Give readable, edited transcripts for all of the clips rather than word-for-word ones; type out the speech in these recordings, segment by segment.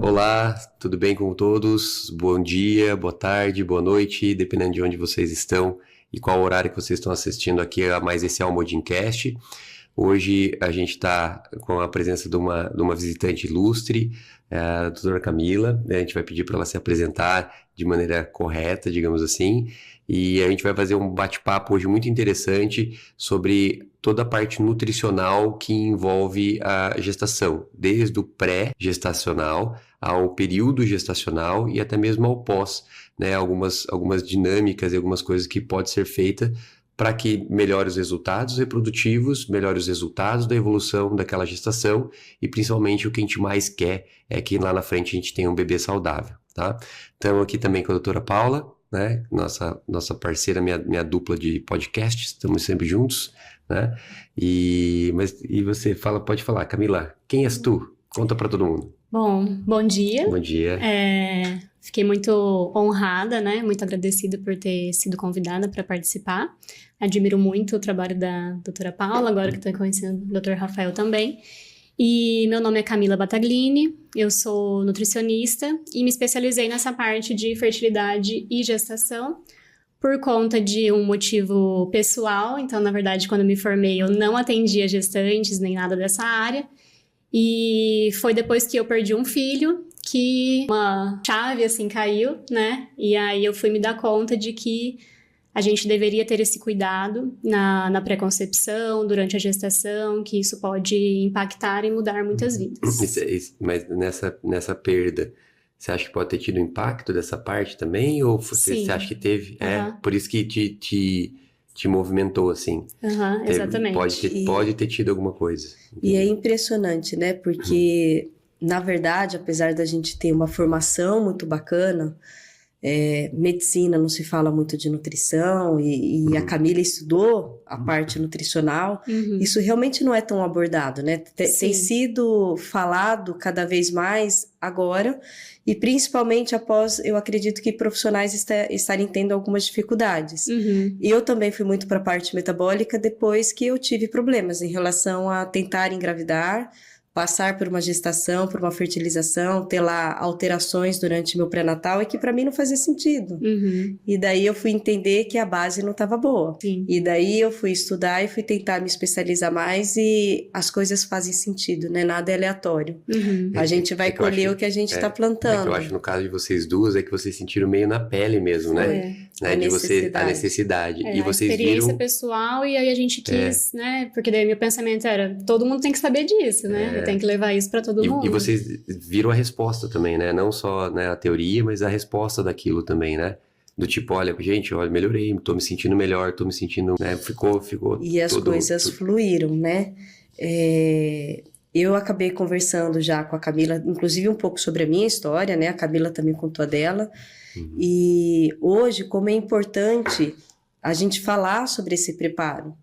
Olá, tudo bem com todos? Bom dia, boa tarde, boa noite, dependendo de onde vocês estão e qual horário que vocês estão assistindo aqui a mais esse Almodincast. Hoje a gente está com a presença de uma visitante ilustre, a doutora Camila. A gente vai pedir para ela se apresentar de maneira correta, digamos assim, e a gente vai fazer um bate-papo hoje muito interessante sobre toda a parte nutricional que envolve a gestação, desde o pré-gestacional ao período gestacional e até mesmo ao pós, né? Algumas dinâmicas e algumas coisas que pode ser feita para que melhore os resultados reprodutivos, melhore os resultados da evolução daquela gestação e principalmente o que a gente mais quer é que lá na frente a gente tenha um bebê saudável, tá? Estamos aqui também com a doutora Paula, né? Nossa parceira, minha dupla de podcast, estamos sempre juntos, né? E você pode falar, Camila, quem és tu? Conta para todo mundo. Bom dia. Bom dia. Fiquei muito honrada, né? Muito agradecida por ter sido convidada para participar. Admiro muito o trabalho da doutora Paula, agora que estou conhecendo o doutor Rafael também. E meu nome é Camila Battaglini, eu sou nutricionista e me especializei nessa parte de fertilidade e gestação por conta de um motivo pessoal. Então, na verdade, quando eu me formei, eu não atendia gestantes nem nada dessa área. E foi depois que eu perdi um filho que uma chave, assim, caiu, né? E aí eu fui me dar conta de que a gente deveria ter esse cuidado na pré-concepção, durante a gestação, que isso pode impactar e mudar muitas vidas. Mas nessa perda, você acha que pode ter tido impacto dessa parte também? Ou você acha que teve? Por isso que te movimentou, assim. Exatamente. Pode ter tido alguma coisa. E é impressionante, né? Porque, na verdade, apesar da gente ter uma formação muito bacana, medicina não se fala muito de nutrição, e a Camila estudou a parte nutricional, isso realmente não é tão abordado, né? Tem sido falado cada vez mais agora, e principalmente após, eu acredito que profissionais estarem tendo algumas dificuldades. E eu também fui muito para a parte metabólica depois que eu tive problemas em relação a tentar engravidar, passar por uma gestação, por uma fertilização, ter lá alterações durante meu pré-natal, e que para mim não fazia sentido. E daí eu fui entender que a base não estava boa. E daí eu fui estudar e fui tentar me especializar mais, e as coisas fazem sentido, né? Nada é aleatório. A gente vai colher o que a gente está plantando. Eu acho que no caso de vocês duas é que vocês sentiram meio na pele mesmo, né? A necessidade. E vocês a experiência viram... pessoal, e aí a gente quis, né? Porque daí meu pensamento era, todo mundo tem que saber disso, né? Tem que levar isso para todo mundo. E vocês viram a resposta também, né? Não só, né, a teoria, mas a resposta daquilo também, né? Do tipo, olha, gente, melhorei, tô me sentindo melhor, tô me sentindo, né? Ficou E as coisas fluíram, né? Eu acabei conversando já com a Camila, inclusive um pouco sobre a minha história, né? A Camila também contou a dela. E hoje, como é importante a gente falar sobre esse preparo.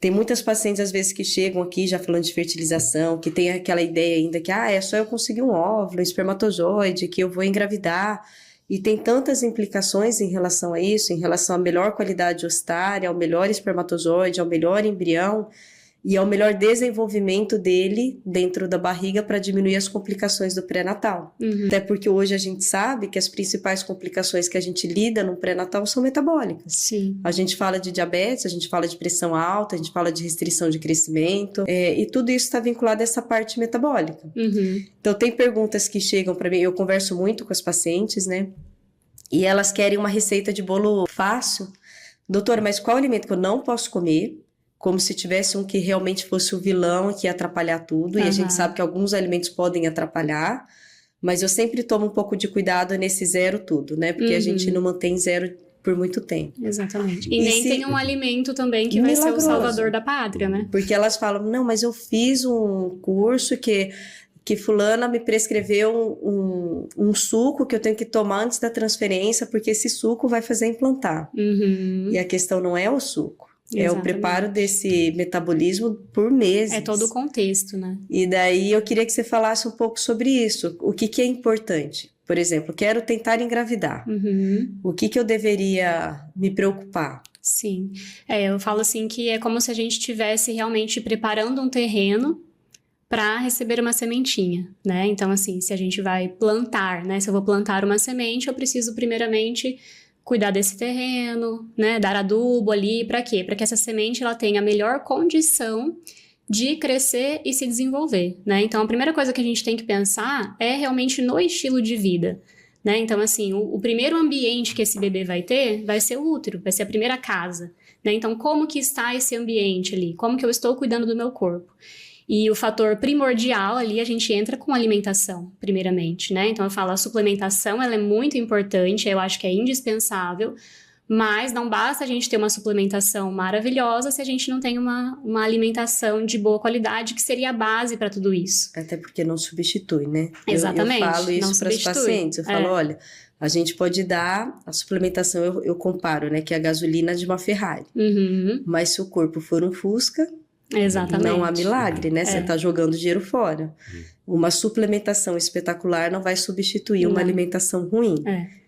Tem muitas pacientes, às vezes, que chegam aqui já falando de fertilização, que tem aquela ideia ainda que, é só eu conseguir um óvulo, um espermatozoide, que eu vou engravidar. E tem tantas implicações em relação a isso, em relação à melhor qualidade ossária, ao melhor espermatozoide, ao melhor embrião e ao melhor desenvolvimento dele dentro da barriga para diminuir as complicações do pré-natal. Até porque hoje a gente sabe que as principais complicações que a gente lida no pré-natal são metabólicas. A gente fala de diabetes, a gente fala de pressão alta, a gente fala de restrição de crescimento, e tudo isso está vinculado a essa parte metabólica. Então tem perguntas que chegam para mim, eu converso muito com as pacientes, né? E elas querem uma receita de bolo fácil. Doutora, mas qual alimento que eu não posso comer? Como se tivesse um que realmente fosse o vilão, que ia atrapalhar tudo. E a gente sabe que alguns alimentos podem atrapalhar, mas eu sempre tomo um pouco de cuidado nesse zero tudo, né? Porque a gente não mantém zero por muito tempo. Exatamente. E nem tem um alimento também que vai ser o salvador da pátria, né? Porque elas falam, não, mas eu fiz um curso que fulana me prescreveu um suco que eu tenho que tomar antes da transferência, porque esse suco vai fazer implantar. E a questão não é o suco. Exatamente. É o preparo desse metabolismo por meses. É todo o contexto, né? E daí eu queria que você falasse um pouco sobre isso. O que é importante? Por exemplo, quero tentar engravidar. O que eu deveria me preocupar? Sim. Eu falo assim que é como se a gente estivesse realmente preparando um terreno para receber uma sementinha, né? Então, assim, se a gente vai plantar, né? Se eu vou plantar uma semente, eu preciso primeiramente cuidar desse terreno, né? Dar adubo ali, para quê? Para que essa semente ela tenha a melhor condição de crescer e se desenvolver, né? Então, a primeira coisa que a gente tem que pensar é realmente no estilo de vida, né? Então, assim, o primeiro ambiente que esse bebê vai ter vai ser o útero, vai ser a primeira casa, né? Então, como que está esse ambiente ali? Como que eu estou cuidando do meu corpo? E o fator primordial ali, a gente entra com alimentação, primeiramente, né? Então, eu falo, a suplementação, ela é muito importante, eu acho que é indispensável, mas não basta a gente ter uma suplementação maravilhosa se a gente não tem uma alimentação de boa qualidade, que seria a base para tudo isso. Até porque não substitui, né? Exatamente. Eu falo isso para os pacientes. Eu falo, olha, a gente pode dar a suplementação, eu comparo, né? Que é a gasolina de uma Ferrari. Uhum. Mas se o corpo for um Fusca, exatamente, não há milagre, né? Você está jogando dinheiro fora. Uma suplementação espetacular não vai substituir uma alimentação ruim.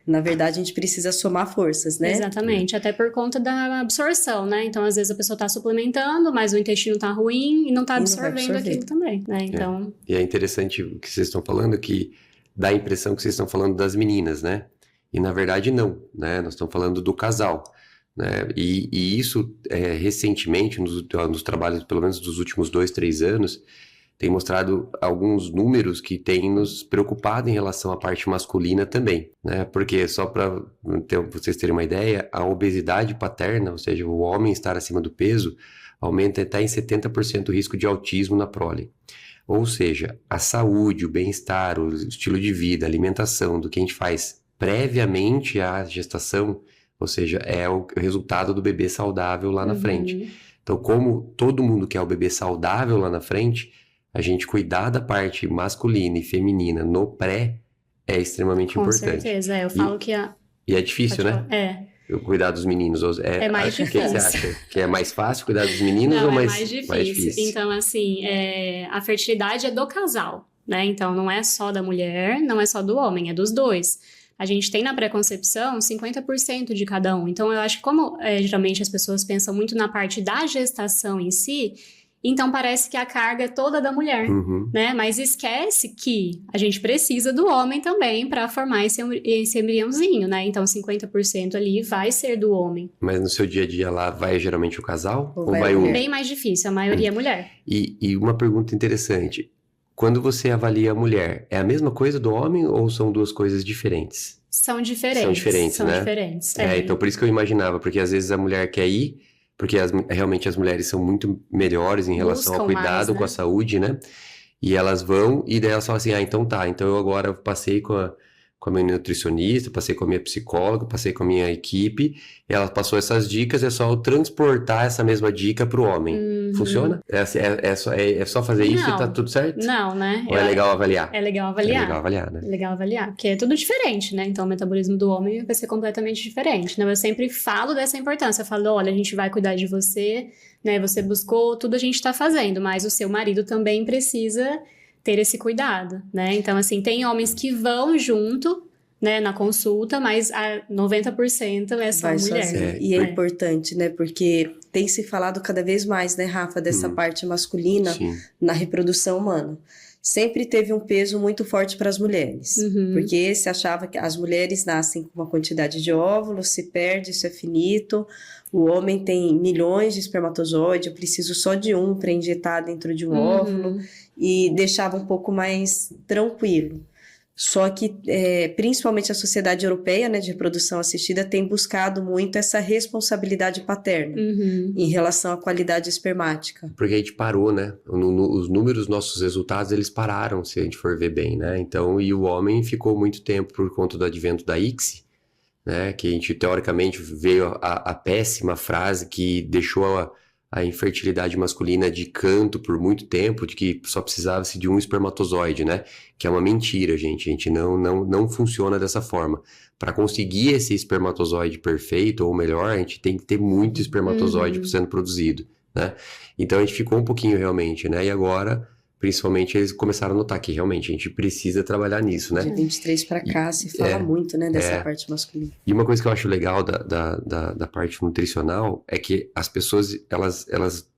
Na verdade, a gente precisa somar forças, né? Exatamente, até por conta da absorção, né? Então, às vezes a pessoa está suplementando, mas o intestino está ruim e não está absorvendo aquilo também, né? Então... E é interessante o que vocês estão falando, que dá a impressão que vocês estão falando das meninas, né? E na verdade não, né? Nós estamos falando do casal, né? E isso, recentemente, nos trabalhos, pelo menos dos últimos 2, 3 anos, tem mostrado alguns números que têm nos preocupado em relação à parte masculina também, né? Porque, só para vocês terem uma ideia, a obesidade paterna, ou seja, o homem estar acima do peso, aumenta até em 70% o risco de autismo na prole. Ou seja, a saúde, o bem-estar, o estilo de vida, a alimentação do que a gente faz previamente à gestação, ou seja, é o resultado do bebê saudável lá na frente. Então, como todo mundo quer o bebê saudável lá na frente, a gente cuidar da parte masculina e feminina no pré é extremamente importante. Com certeza, eu falo que E é difícil, né? Eu cuidar dos meninos. É mais difícil. O que você acha? Que é mais fácil cuidar dos meninos ou mais difícil? Mais difícil? Então, assim, a fertilidade é do casal, né? Então, não é só da mulher, não é só do homem, é dos dois. A gente tem na pré-concepção 50% de cada um. Então, eu acho que como geralmente as pessoas pensam muito na parte da gestação em si, então parece que a carga é toda da mulher, né? Mas esquece que a gente precisa do homem também para formar esse embriãozinho, né? Então 50% ali vai ser do homem. Mas no seu dia a dia lá vai geralmente o casal? Ou vai um? Bem mais difícil, a maioria é mulher. E uma pergunta interessante. Quando você avalia a mulher, é a mesma coisa do homem ou são duas coisas diferentes? São diferentes. São né? Diferentes. Então por isso que eu imaginava, porque às vezes a mulher quer ir, porque realmente as mulheres são muito melhores em relação ao cuidado mais, né? Com a saúde, né? E elas vão, e daí elas falam assim, então tá, então eu agora passei com a minha nutricionista, passei com a minha psicóloga, passei com a minha equipe, e ela passou essas dicas, é só eu transportar essa mesma dica pro homem. Funciona? É só fazer isso e tá tudo certo? Não, né? Ou é legal avaliar? É legal avaliar. É legal avaliar, né? É legal avaliar, porque é tudo diferente, né? Então o metabolismo do homem vai ser completamente diferente, né? Eu sempre falo dessa importância, eu falo, olha, a gente vai cuidar de você, né? Você buscou, tudo a gente tá fazendo, mas o seu marido também precisa ter esse cuidado, né? Então, assim, tem homens que vão junto, né, na consulta, mas 90% é só mulher. E é importante, né? Porque tem se falado cada vez mais, né, Rafa, dessa parte masculina na reprodução humana. Sempre teve um peso muito forte para as mulheres, porque se achava que as mulheres nascem com uma quantidade de óvulos, se perde, isso é finito. O homem tem milhões de espermatozoides, eu preciso só de um para injetar dentro de um óvulo, e deixava um pouco mais tranquilo. Só que, principalmente a sociedade europeia, né, de reprodução assistida, tem buscado muito essa responsabilidade paterna em relação à qualidade espermática. Porque a gente parou, né? Os números, nossos resultados, eles pararam, se a gente for ver bem, né? Então, e o homem ficou muito tempo por conta do advento da ICSI, né? Que a gente, teoricamente, veio a péssima frase que deixou a infertilidade masculina de canto por muito tempo, de que só precisava-se de um espermatozoide, né? Que é uma mentira, gente. A gente não funciona dessa forma. Para conseguir esse espermatozoide perfeito, ou melhor, a gente tem que ter muito espermatozoide sendo produzido, né? Então a gente ficou um pouquinho realmente, né? E agora, principalmente, eles começaram a notar que realmente a gente precisa trabalhar nisso, né? De 23 para cá se fala muito, né, dessa parte masculina. E uma coisa que eu acho legal da parte nutricional é que as pessoas, elas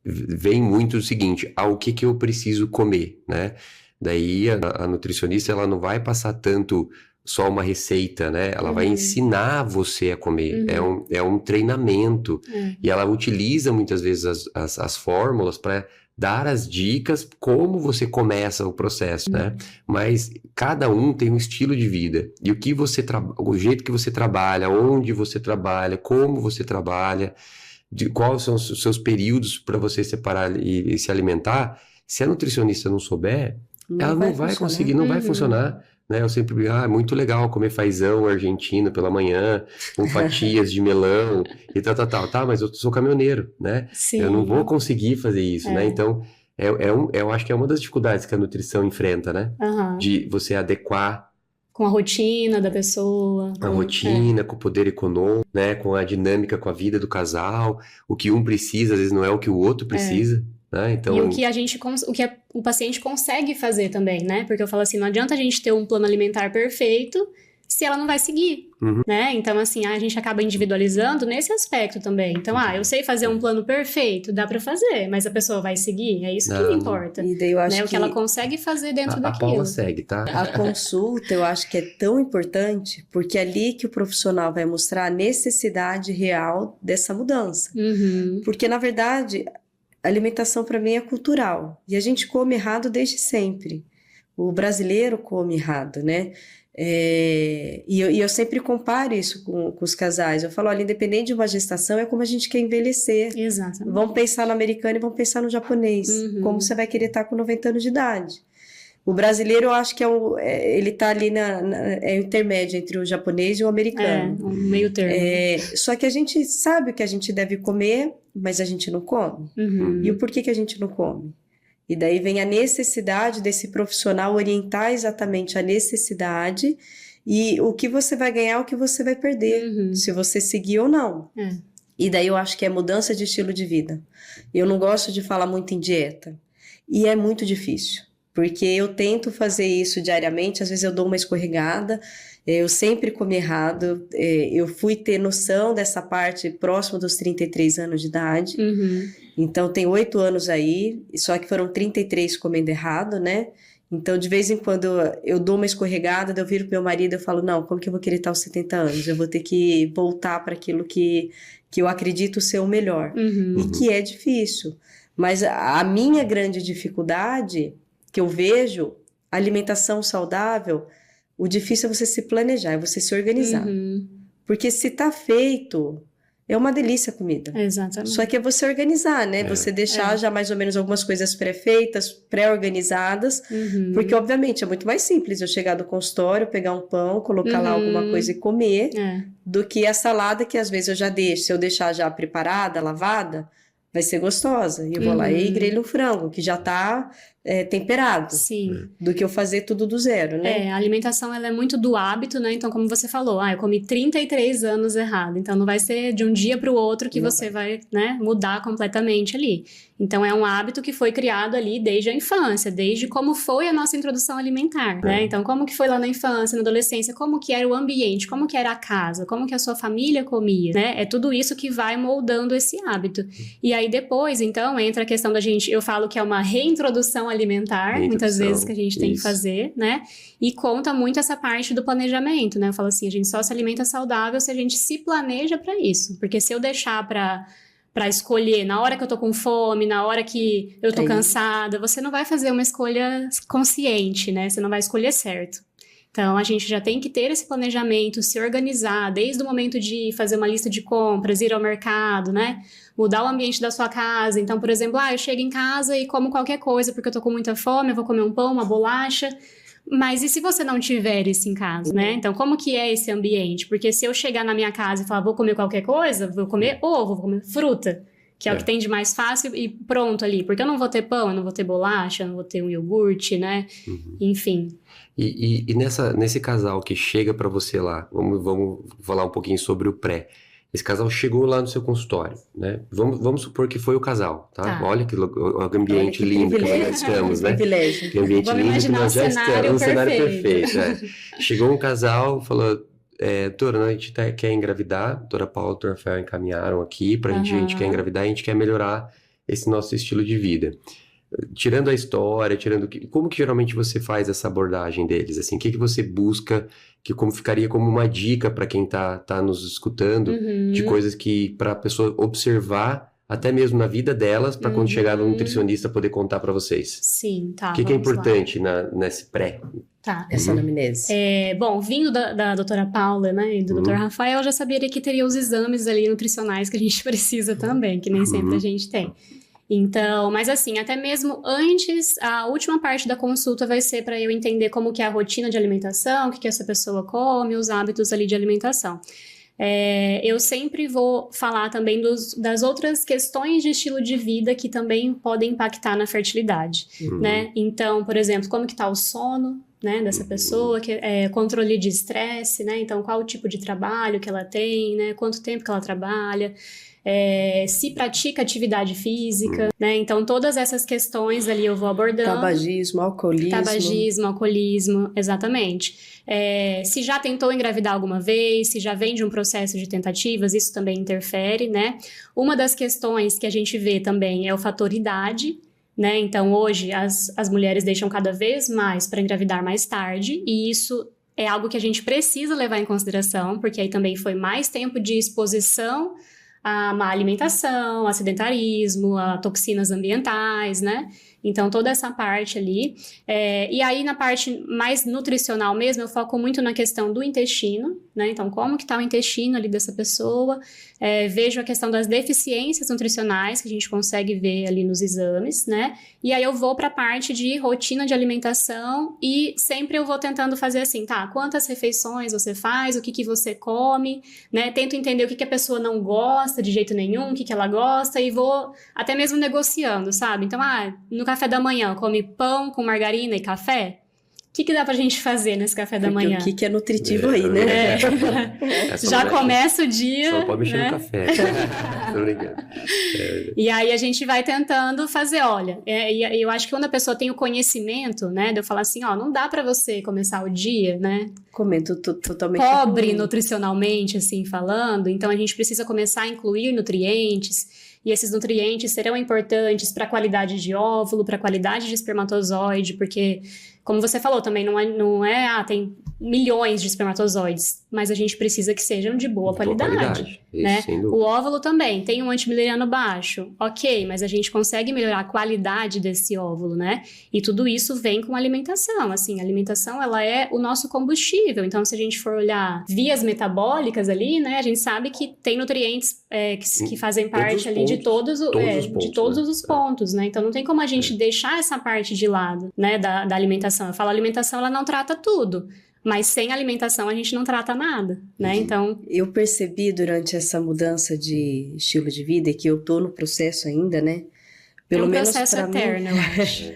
vem muito o seguinte, o que eu preciso comer, né? Daí a nutricionista, ela não vai passar tanto só uma receita, né? Ela vai ensinar você a comer. É um treinamento. E ela utiliza muitas vezes as fórmulas para dar as dicas como você começa o processo, né? Mas cada um tem um estilo de vida. E o jeito que você trabalha, onde você trabalha, como você trabalha, de quais são os seus períodos para você separar e se alimentar. Se a nutricionista não souber, ela não vai conseguir, não vai funcionar. Né? Eu sempre digo, é muito legal comer fazão argentino pela manhã, com fatias de melão e tal. Tá, mas eu sou caminhoneiro, né? Sim. Eu não vou conseguir fazer isso, né? Então, eu acho que é uma das dificuldades que a nutrição enfrenta, né? De você adequar com a rotina da pessoa. A rotina, com o poder econômico, né? Com a dinâmica, com a vida do casal. O que um precisa, às vezes, não é o que o outro precisa. Né? Então... E o que o paciente consegue fazer também, né? Porque eu falo assim, não adianta a gente ter um plano alimentar perfeito se ela não vai seguir, né? Então, assim, a gente acaba individualizando nesse aspecto também. Então, eu sei fazer um plano perfeito, dá pra fazer, mas a pessoa vai seguir? É isso que me importa. E daí eu acho né? O que ela consegue fazer dentro daquilo. A Paula segue, tá? A consulta, eu acho que é tão importante, porque é ali que o profissional vai mostrar a necessidade real dessa mudança. Porque, na verdade... A alimentação para mim é cultural e a gente come errado desde sempre. O brasileiro come errado, né? E eu sempre comparo isso com os casais. Eu falo, olha, independente de uma gestação, é como a gente quer envelhecer. Exatamente. Vamos pensar no americano e vamos pensar no japonês. Como você vai querer estar com 90 anos de idade. O brasileiro, eu acho que ele está ali é o intermédio entre o japonês e o americano. Um meio termo. Só que a gente sabe o que a gente deve comer, mas a gente não come. E o porquê que a gente não come? E daí vem a necessidade desse profissional orientar exatamente a necessidade e o que você vai ganhar, o que você vai perder, se você seguir ou não. E daí eu acho que é mudança de estilo de vida. Eu não gosto de falar muito em dieta. E é muito difícil. Porque eu tento fazer isso diariamente, às vezes eu dou uma escorregada, eu sempre comi errado, eu fui ter noção dessa parte próximo dos 33 anos de idade, então tem 8 anos aí, só que foram 33 comendo errado, né? Então de vez em quando eu dou uma escorregada, eu viro pro meu marido e falo, não, como que eu vou querer estar aos 70 anos? Eu vou ter que voltar para aquilo que eu acredito ser o melhor, e que é difícil. Mas a minha grande dificuldade... que eu vejo, alimentação saudável, o difícil é você se planejar, é você se organizar. Porque se tá feito, é uma delícia a comida. Exatamente. Só que é você organizar, né? Você deixar já mais ou menos algumas coisas pré-feitas, pré-organizadas, porque obviamente é muito mais simples eu chegar do consultório, pegar um pão, colocar lá alguma coisa e comer, do que a salada que às vezes eu já deixo. Se eu deixar já preparada, lavada, vai ser gostosa. E eu vou lá e grelho um frango, que já tá temperado. Sim. Do que eu fazer tudo do zero, né? A alimentação, ela é muito do hábito, né? Então, como você falou, eu comi 33 anos errado. Então, não vai ser de um dia para o outro que você vai, né, mudar completamente ali. Então, é um hábito que foi criado ali desde a infância, desde como foi a nossa introdução alimentar, né? Então, como que foi lá na infância, na adolescência, como que era o ambiente, como que era a casa, como que a sua família comia, né? É tudo isso que vai moldando esse hábito. E aí, depois, então, entra a questão da gente, eu falo que é uma reintrodução alimentar, muitas vezes que a gente tem que fazer, né? E conta muito essa parte do planejamento, né? Eu falo assim, a gente só se alimenta saudável se a gente se planeja para isso. Porque se eu deixar para escolher na hora que eu tô com fome, na hora que eu tô cansada, você não vai fazer uma escolha consciente, né? Você não vai escolher certo. Então, a gente já tem que ter esse planejamento, se organizar, desde o momento de fazer uma lista de compras, ir ao mercado, né? Mudar o ambiente da sua casa. Então, por exemplo, eu chego em casa e como qualquer coisa porque eu tô com muita fome, eu vou comer um pão, uma bolacha. Mas e se você não tiver isso em casa, né? Então, como que é esse ambiente? Porque se eu chegar na minha casa e falar, vou comer qualquer coisa, vou comer ovo, vou comer fruta, que é o que tem de mais fácil e pronto ali. Porque eu não vou ter pão, eu não vou ter bolacha, eu não vou ter um iogurte, né? Enfim. E nesse casal que chega para você lá, vamos falar um pouquinho sobre o pré. Esse casal chegou lá no seu consultório, né? Vamos supor que foi o casal, tá? Olha que ambiente lindo que nós estamos, né? Privilégio. Que ambiente lindo que nós já estamos, um cenário perfeito. Chegou um casal, falou, doutora, a gente quer engravidar, a doutora Paula e o doutor Rafael encaminharam aqui pra gente, a gente quer engravidar, a gente quer melhorar esse nosso estilo de vida. Tirando a história, como que geralmente você faz essa abordagem deles? Assim, o que você busca, como ficaria como uma dica para quem tá nos escutando, de coisas que para a pessoa observar, até mesmo na vida delas, para quando chegar no nutricionista poder contar para vocês? Sim, tá. O que é importante nesse pré? Tá. Essa anamnese. Bom, vindo da doutora Paula, né, e do doutor Rafael, eu já saberia que teria os exames ali nutricionais que a gente precisa também, que nem sempre a gente tem. Então, mas assim, até mesmo antes, a última parte da consulta vai ser para eu entender como que é a rotina de alimentação, o que essa pessoa come, os hábitos ali de alimentação. Eu sempre vou falar também das outras questões de estilo de vida que também podem impactar na fertilidade, né? Então, por exemplo, como que tá o sono, né, dessa pessoa, controle de estresse, né? Então, qual o tipo de trabalho que ela tem, né? Quanto tempo que ela trabalha, se pratica atividade física, né? Então, todas essas questões ali eu vou abordando. Tabagismo, alcoolismo, exatamente. Se já tentou engravidar alguma vez, se já vem de um processo de tentativas, isso também interfere, né? Uma das questões que a gente vê também é o fator idade, né? Então, hoje, as mulheres deixam cada vez mais para engravidar mais tarde, e isso é algo que a gente precisa levar em consideração, porque aí também foi mais tempo de exposição a má alimentação, a sedentarismo, a toxinas ambientais, né? Então, toda essa parte ali. E aí, na parte mais nutricional mesmo, eu foco muito na questão do intestino, né? Então, como que tá o intestino ali dessa pessoa? Vejo a questão das deficiências nutricionais, que a gente consegue ver ali nos exames, né? E aí, eu vou para a parte de rotina de alimentação e sempre eu vou tentando fazer assim, tá? Quantas refeições você faz? O que você come? Né? Tento entender o que a pessoa não gosta de jeito nenhum, o que ela gosta e vou até mesmo negociando, sabe? Então, no café da manhã, come pão com margarina e café? O que dá pra gente fazer nesse café da manhã? O que é nutritivo aí, né? Já começa o dia. Só pode mexer no café. Tô brincando. E aí a gente vai tentando fazer, olha, e eu acho que quando a pessoa tem o conhecimento, né, de eu falar assim, não dá pra você começar o dia, né? Comento totalmente. Pobre nutricionalmente, assim, falando, então a gente precisa começar a incluir nutrientes. E esses nutrientes serão importantes para a qualidade de óvulo, para a qualidade de espermatozoide, porque, como você falou também, tem milhões de espermatozoides, mas a gente precisa que sejam de boa qualidade. Né? O óvulo também tem um antimileriano baixo, ok, mas a gente consegue melhorar a qualidade desse óvulo, né? E tudo isso vem com alimentação, assim, a alimentação, ela é o nosso combustível, então se a gente for olhar vias metabólicas ali, né, a gente sabe que tem nutrientes que fazem parte ali de todos os pontos, né? Então não tem como a gente deixar essa parte de lado, né, da alimentação. Eu falo, a alimentação, ela não trata tudo. Mas sem alimentação a gente não trata nada, né? Então... Eu percebi durante essa mudança de estilo de vida, e que eu tô no processo ainda, né? Pelo menos processo eterno, eu acho.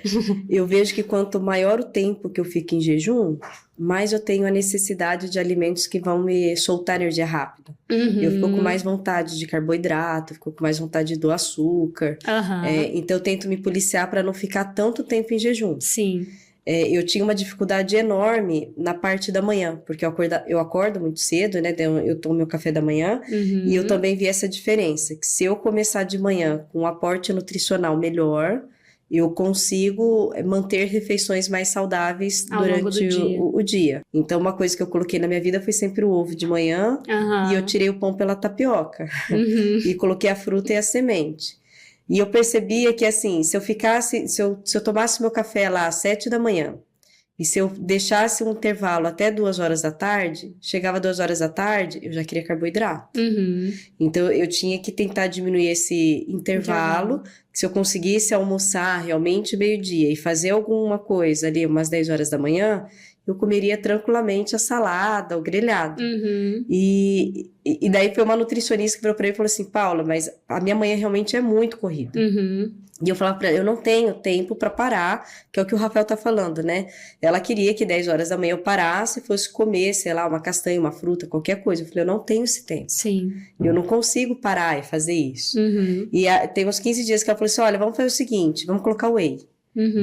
Eu vejo que quanto maior o tempo que eu fico em jejum, mais eu tenho a necessidade de alimentos que vão me soltar energia rápida. Eu fico com mais vontade de carboidrato, fico com mais vontade do açúcar. Então eu tento me policiar para não ficar tanto tempo em jejum. Sim. Eu tinha uma dificuldade enorme na parte da manhã, porque eu acordo muito cedo, né? Eu tomo meu café da manhã, e eu também vi essa diferença, que se eu começar de manhã com um aporte nutricional melhor, eu consigo manter refeições mais saudáveis durante o dia. Então, uma coisa que eu coloquei na minha vida foi sempre o ovo de manhã, e eu tirei o pão pela tapioca, e coloquei a fruta e a semente. E eu percebia que, assim, se eu tomasse meu café lá às 7 da manhã, e se eu deixasse um intervalo até 2 horas da tarde, chegava 2 horas da tarde, eu já queria carboidrato. Então, eu tinha que tentar diminuir esse intervalo. Se eu conseguisse almoçar realmente meio-dia e fazer alguma coisa ali umas 10 horas da manhã, eu comeria tranquilamente a salada, o grelhado. E daí foi uma nutricionista que virou pra mim e falou assim, Paula, mas a minha manhã realmente é muito corrida. E eu falava pra ela, eu não tenho tempo pra parar, que é o que o Rafael tá falando, né? Ela queria que 10 horas da manhã eu parasse e fosse comer, sei lá, uma castanha, uma fruta, qualquer coisa. Eu falei, eu não tenho esse tempo. Sim. Eu não consigo parar e fazer isso. E tem uns 15 dias que ela falou assim, olha, vamos fazer o seguinte, vamos colocar whey.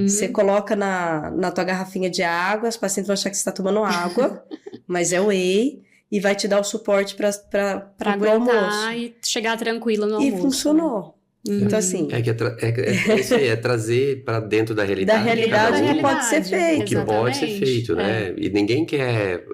Você coloca na tua garrafinha de água, os pacientes vão achar que você está tomando água, mas é whey, e vai te dar o suporte para aguentar almoço. E chegar tranquilo no almoço. E funcionou. Então, assim, É isso aí, é trazer para dentro da da realidade. realidade cada um, que pode ser feito. o que pode ser Exatamente. feito, né? E ninguém quer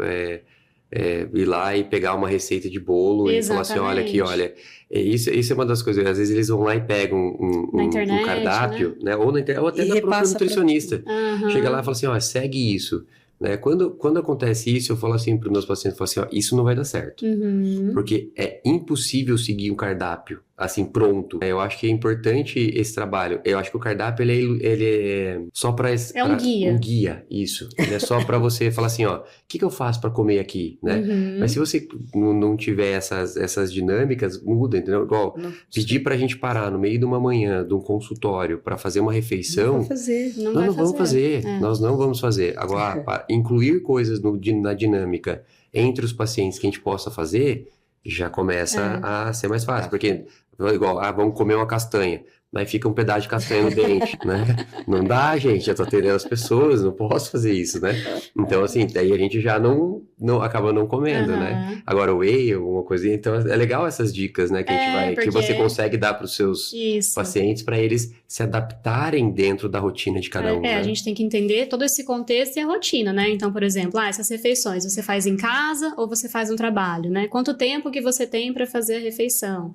ir lá e pegar uma receita de bolo e falar assim, olha aqui, Exatamente. olha, isso é uma das coisas. Às vezes eles vão lá e pegam Na um internet, cardápio, né? Ou, ou até E da própria repassa pra nutricionista. Aham. Chega lá e fala assim, ó, segue isso. Né? Quando acontece isso, eu falo assim para os meus pacientes, eu falo assim, ó, isso não vai dar certo. Uhum. Porque é impossível seguir um cardápio assim pronto. Eu acho que é importante esse trabalho. Eu acho que o cardápio ele é só para um guia. um guia, isso. Ele é só para você falar assim, ó, o que eu faço para comer aqui, né? Uhum. Mas se você não tiver essas dinâmicas, muda, entendeu? Igual Não, pedir pra gente parar no meio de uma manhã de um consultório para fazer uma não refeição, vou fazer. Não nós vai não vamos fazer, É. nós não vamos fazer. Agora, para incluir coisas na dinâmica entre os pacientes que a gente possa fazer, já começa a ser mais fácil. Porque, igual, vamos comer uma castanha, aí fica um pedaço de castanha no dente, né? Não dá, gente, eu tô atendendo as pessoas, não posso fazer isso, né? Então, assim, daí a gente já não acaba não comendo, né? Aham. Agora, o whey, alguma coisinha, então é legal essas dicas, né? Que a gente que você porque- consegue dar para os seus Isso. pacientes para eles se adaptarem dentro da rotina de cada um, né? A gente tem que entender todo esse contexto e a rotina, né? Então, por exemplo, essas refeições você faz em casa ou você faz no trabalho, né? Quanto tempo que você tem para fazer a refeição?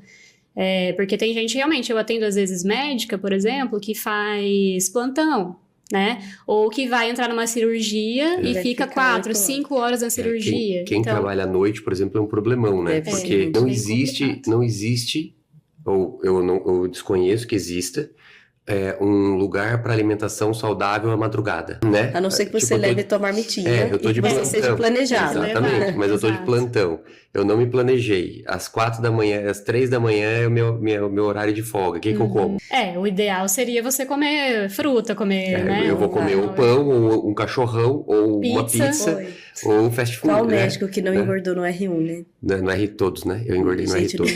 Porque tem gente, realmente, eu atendo às vezes médica, por exemplo, que faz plantão, né? Ou que vai entrar numa cirurgia e Vai fica ficar 4, 8 5 horas na cirurgia. Quem Então, trabalha à noite, por exemplo, é um problemão, né? Deve Porque ser não bem existe, complicado. não existe, ou eu desconheço que exista, um lugar para alimentação saudável à madrugada, né? A não ser que você Tipo, eu tô- leve tua marmitinha eu tô e de que você plantão. seja planejado. Exatamente, mas eu tô de Exato. plantão. Eu não me planejei. Às 4 da manhã, às 3 da manhã é o meu horário de folga. O que que eu como? o ideal seria você comer fruta, comer, né? Eu vou comer um pão, ou um cachorrão, ou uma Pizza. pizza, Foi. ou um fast food, Qual né? médico que não Né? engordou no R1, né? No R todos, né? Eu engordei no R Gente, todos.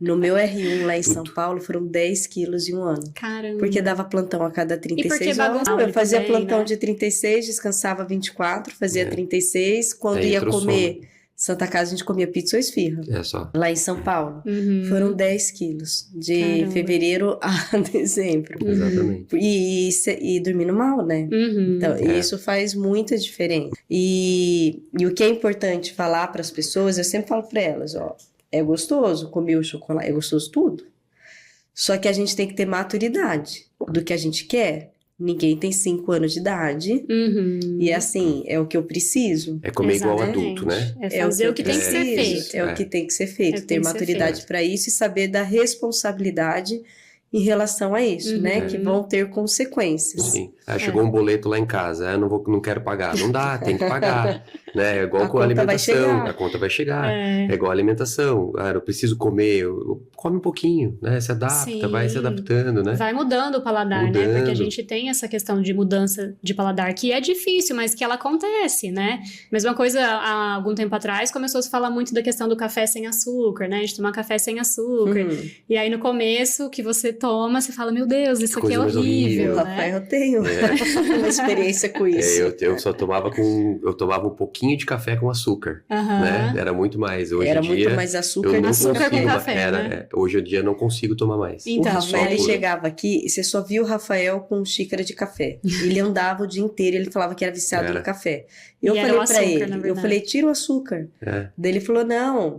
no meu R1 lá em São Paulo foram 10 quilos em um ano. Caramba. Porque dava plantão a cada 36 horas. bagunçava Eu fazia também, plantão né? de 36, descansava 24, fazia 36. Quando Aí ia entra o comer Santa Casa, a gente comia pizza ou esfirra. É só. Lá em São Paulo. Uhum. Foram 10 quilos. De Caramba. fevereiro a dezembro. Exatamente. E dormindo mal, né? Uhum. Então, isso faz muita diferença. E o que é importante falar para as pessoas, eu sempre falo para elas, ó, é gostoso comer o chocolate, é gostoso tudo. Só que a gente tem que ter maturidade do que a gente quer. Ninguém tem 5 anos de idade. Uhum. E assim, é o que eu preciso. É comer igual Exatamente. adulto, né? É fazer o que tem que ser preciso, feito. É o que tem que ser feito. É o que Ter tem que ser maturidade feito. para isso e saber da responsabilidade em relação a isso, né? Uhum. Que vão ter consequências. Sim. Chegou um boleto lá em casa, não quero pagar. Não dá, tem que pagar. Né? É igual A com a conta vai alimentação. chegar. A conta vai chegar. É. É igual a alimentação. Eu preciso comer, come um pouquinho, né? Se adapta, Sim. vai se adaptando, né? Vai mudando o paladar, né? Porque a Mudando. gente tem essa questão de mudança de paladar que é difícil, mas que ela acontece, né? Mesma coisa, há algum tempo atrás, começou a se falar muito da questão do café sem açúcar, né? De tomar café sem açúcar. Uhum. E aí, no começo, que você toma, você fala, meu Deus, isso aqui Coisa é mais horrível, O horrível. né? Rafael tem uma experiência com isso. Eu só tomava eu tomava um pouquinho de café com açúcar, Aham. né? Era muito mais. Hoje Era em dia, muito mais açúcar eu do não Açúcar com consigo, café, né? hoje em dia eu não consigo tomar mais. Então, O Rafael, ele por- chegava aqui e você só via o Rafael com xícara de café. Ele andava o dia inteiro, ele falava que era viciado Era. no café. Eu E era falei o pra açúcar, ele, na eu verdade. falei, tira o açúcar. É. Daí ele falou,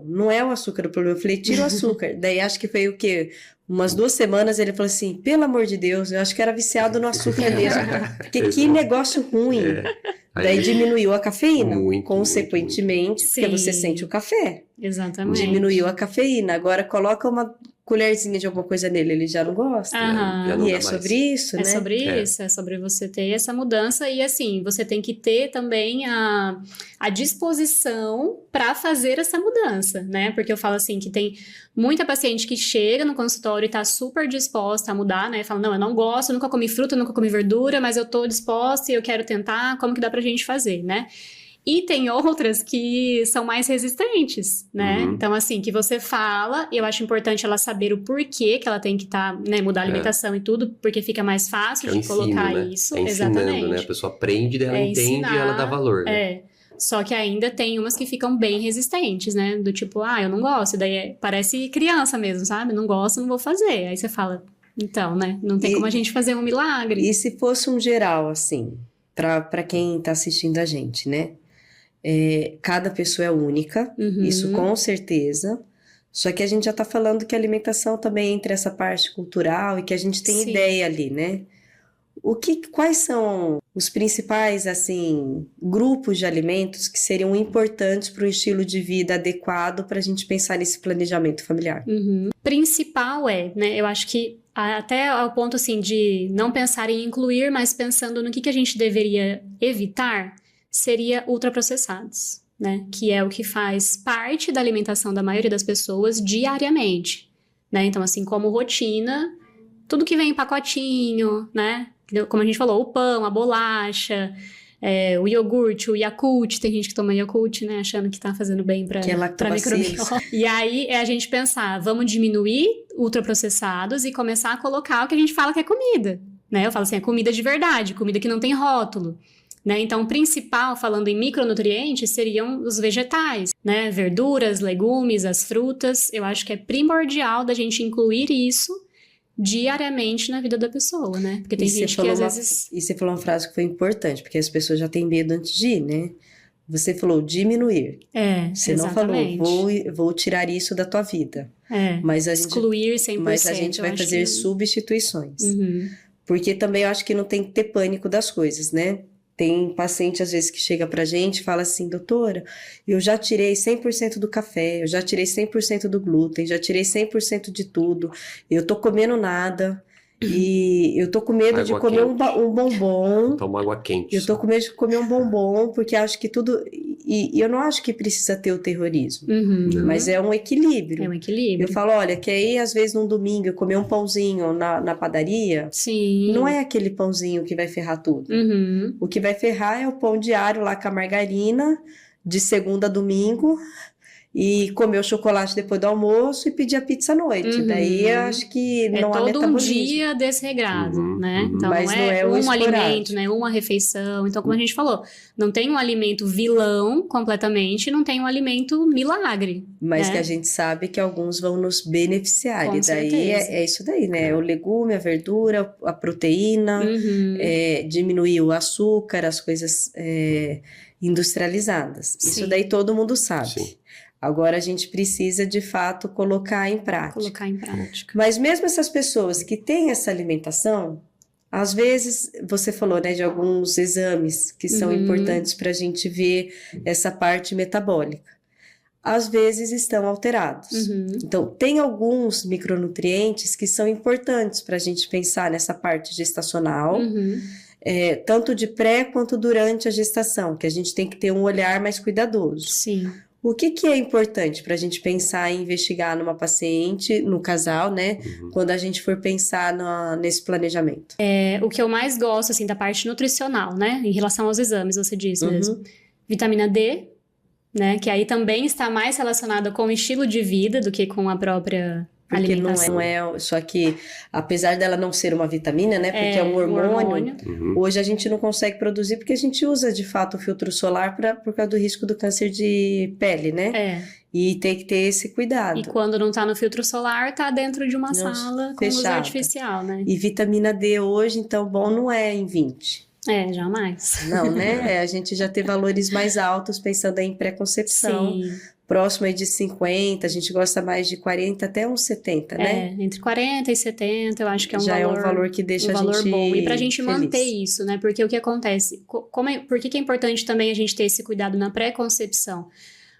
não é o açúcar o problema. Eu falei, tira o açúcar. Daí acho que foi o quê? Umas 2 semanas ele falou assim, pelo amor de Deus, eu acho que era viciado no açúcar mesmo. Porque que Exato. negócio ruim. Daí Aí- diminuiu a cafeína, Muito, consequentemente, muito. porque você Sim. sente o café. Exatamente. Diminuiu a cafeína. Agora coloca uma colherzinha de alguma coisa nele, ele já não gosta. Aham. Já não E dá é mais. sobre isso, É né? sobre É. isso, é sobre você ter essa mudança e assim, você tem que ter também a disposição para fazer essa mudança, né? Porque eu falo assim, que tem muita paciente que chega no consultório e tá super disposta a mudar, né? Fala, não, eu não gosto, eu nunca comi fruta, eu nunca comi verdura, mas eu tô disposta e eu quero tentar, como que dá pra gente fazer, né? E tem outras que são mais resistentes, né? Uhum. Então, assim, que você fala, e eu acho importante ela saber o porquê que ela tem que mudar a alimentação e tudo, porque fica mais fácil É o de ensino, colocar né? isso. É ensinando, Exatamente. né? A pessoa aprende, daí ela É entende e ensinar, ela dá valor, né? Só que ainda tem umas que ficam bem resistentes, né? Do tipo, eu não gosto. Daí parece criança mesmo, sabe? Não gosto, não vou fazer. Aí você fala, então, né? Não tem como a gente fazer um milagre. E se fosse um geral, assim, para quem tá assistindo a gente, né? Cada pessoa é única, isso com certeza. Só que a gente já tá falando que a alimentação também entra essa parte cultural e que a gente tem Sim. ideia ali, né? Quais são os principais, assim, grupos de alimentos que seriam importantes para um estilo de vida adequado para a gente pensar nesse planejamento familiar? Principal né? Eu acho que até ao ponto, assim, de não pensar em incluir, mas pensando no que a gente deveria evitar, seria ultraprocessados, né? Que é o que faz parte da alimentação da maioria das pessoas diariamente, né? Então, assim, como rotina, tudo que vem em pacotinho, né? Como a gente falou, o pão, a bolacha, o iogurte, o Yakult. Tem gente que toma Yakult, né? Achando que tá fazendo bem pra microbiota. E aí é a gente pensar, vamos diminuir ultraprocessados e começar a colocar o que a gente fala que é comida, né? Eu falo assim, é comida de verdade, comida que não tem rótulo. Né? Então, o principal, falando em micronutrientes, seriam os vegetais, né? Verduras, legumes, as frutas. Eu acho que é primordial da gente incluir isso diariamente na vida da pessoa, né? Porque tem gente que às vezes... E você falou uma frase que foi importante, porque as pessoas já têm medo antes de ir, né? Você falou diminuir. Você exatamente. Não falou, vou tirar isso da tua vida. Mas excluir 100%. Mas a gente vai fazer substituições. Porque também eu acho que não tem que ter pânico das coisas, né? Tem paciente, às vezes, que chega pra gente e fala assim, doutora, eu já tirei 100% do café, eu já tirei 100% do glúten, já tirei 100% de tudo, eu tô comendo nada, e eu tô com medo de comer um bombom. Toma água quente. Eu tô com medo de comer um bombom, porque acho que tudo... E eu não acho que precisa ter o terrorismo, mas é um equilíbrio. É um equilíbrio. Eu falo, olha, que aí às vezes num domingo eu comer um pãozinho na padaria, Sim. Não é aquele pãozinho que vai ferrar tudo. O que vai ferrar é o pão diário lá com a margarina, de segunda a domingo, e comer o chocolate depois do almoço e pedir a pizza à noite. Daí eu acho que não há metabolismo. É todo um dia desregrado, né? Então mas não é um esporádico. Alimento, né? Uma refeição. Então, como a gente falou, não tem um alimento vilão completamente, não tem um alimento milagre. Mas né? que a gente sabe que alguns vão nos beneficiar. Com e daí certeza. é isso daí, né? O legume, a verdura, a proteína, diminuir o açúcar, as coisas industrializadas. Sim. Isso daí todo mundo sabe. Sim. Agora a gente precisa, de fato, colocar em prática. Mas mesmo essas pessoas que têm essa alimentação, às vezes, você falou, né, de alguns exames que são importantes para a gente ver essa parte metabólica. Às vezes estão alterados. Então, tem alguns micronutrientes que são importantes para a gente pensar nessa parte gestacional, tanto de pré quanto durante a gestação, que a gente tem que ter um olhar mais cuidadoso. Sim. O que é importante para a gente pensar em investigar numa paciente, no casal, né? Quando a gente for pensar nesse planejamento? O que eu mais gosto, assim, da parte nutricional, né? Em relação aos exames, você disse mesmo. Vitamina D, né? Que aí também está mais relacionada com o estilo de vida do que com a própria alimentação. Não é, só que apesar dela não ser uma vitamina, né? Porque é um hormônio. Hoje a gente não consegue produzir porque a gente usa de fato o filtro solar por causa do risco do câncer de pele, né? E tem que ter esse cuidado. E quando não tá no filtro solar, tá dentro de uma sala com luz artificial, né? E vitamina D hoje, então, bom, não é em 20. Jamais. Não, né? A gente já tem valores mais altos pensando em pré-concepção. Sim. Próximo aí de 50, a gente gosta mais de 40 até uns 70, né? Entre 40 e 70, eu acho que é um já valor... Já é um valor que deixa a gente bom. E pra gente feliz. manter isso, né? Porque o que acontece? Por que é importante também a gente ter esse cuidado na pré-concepção?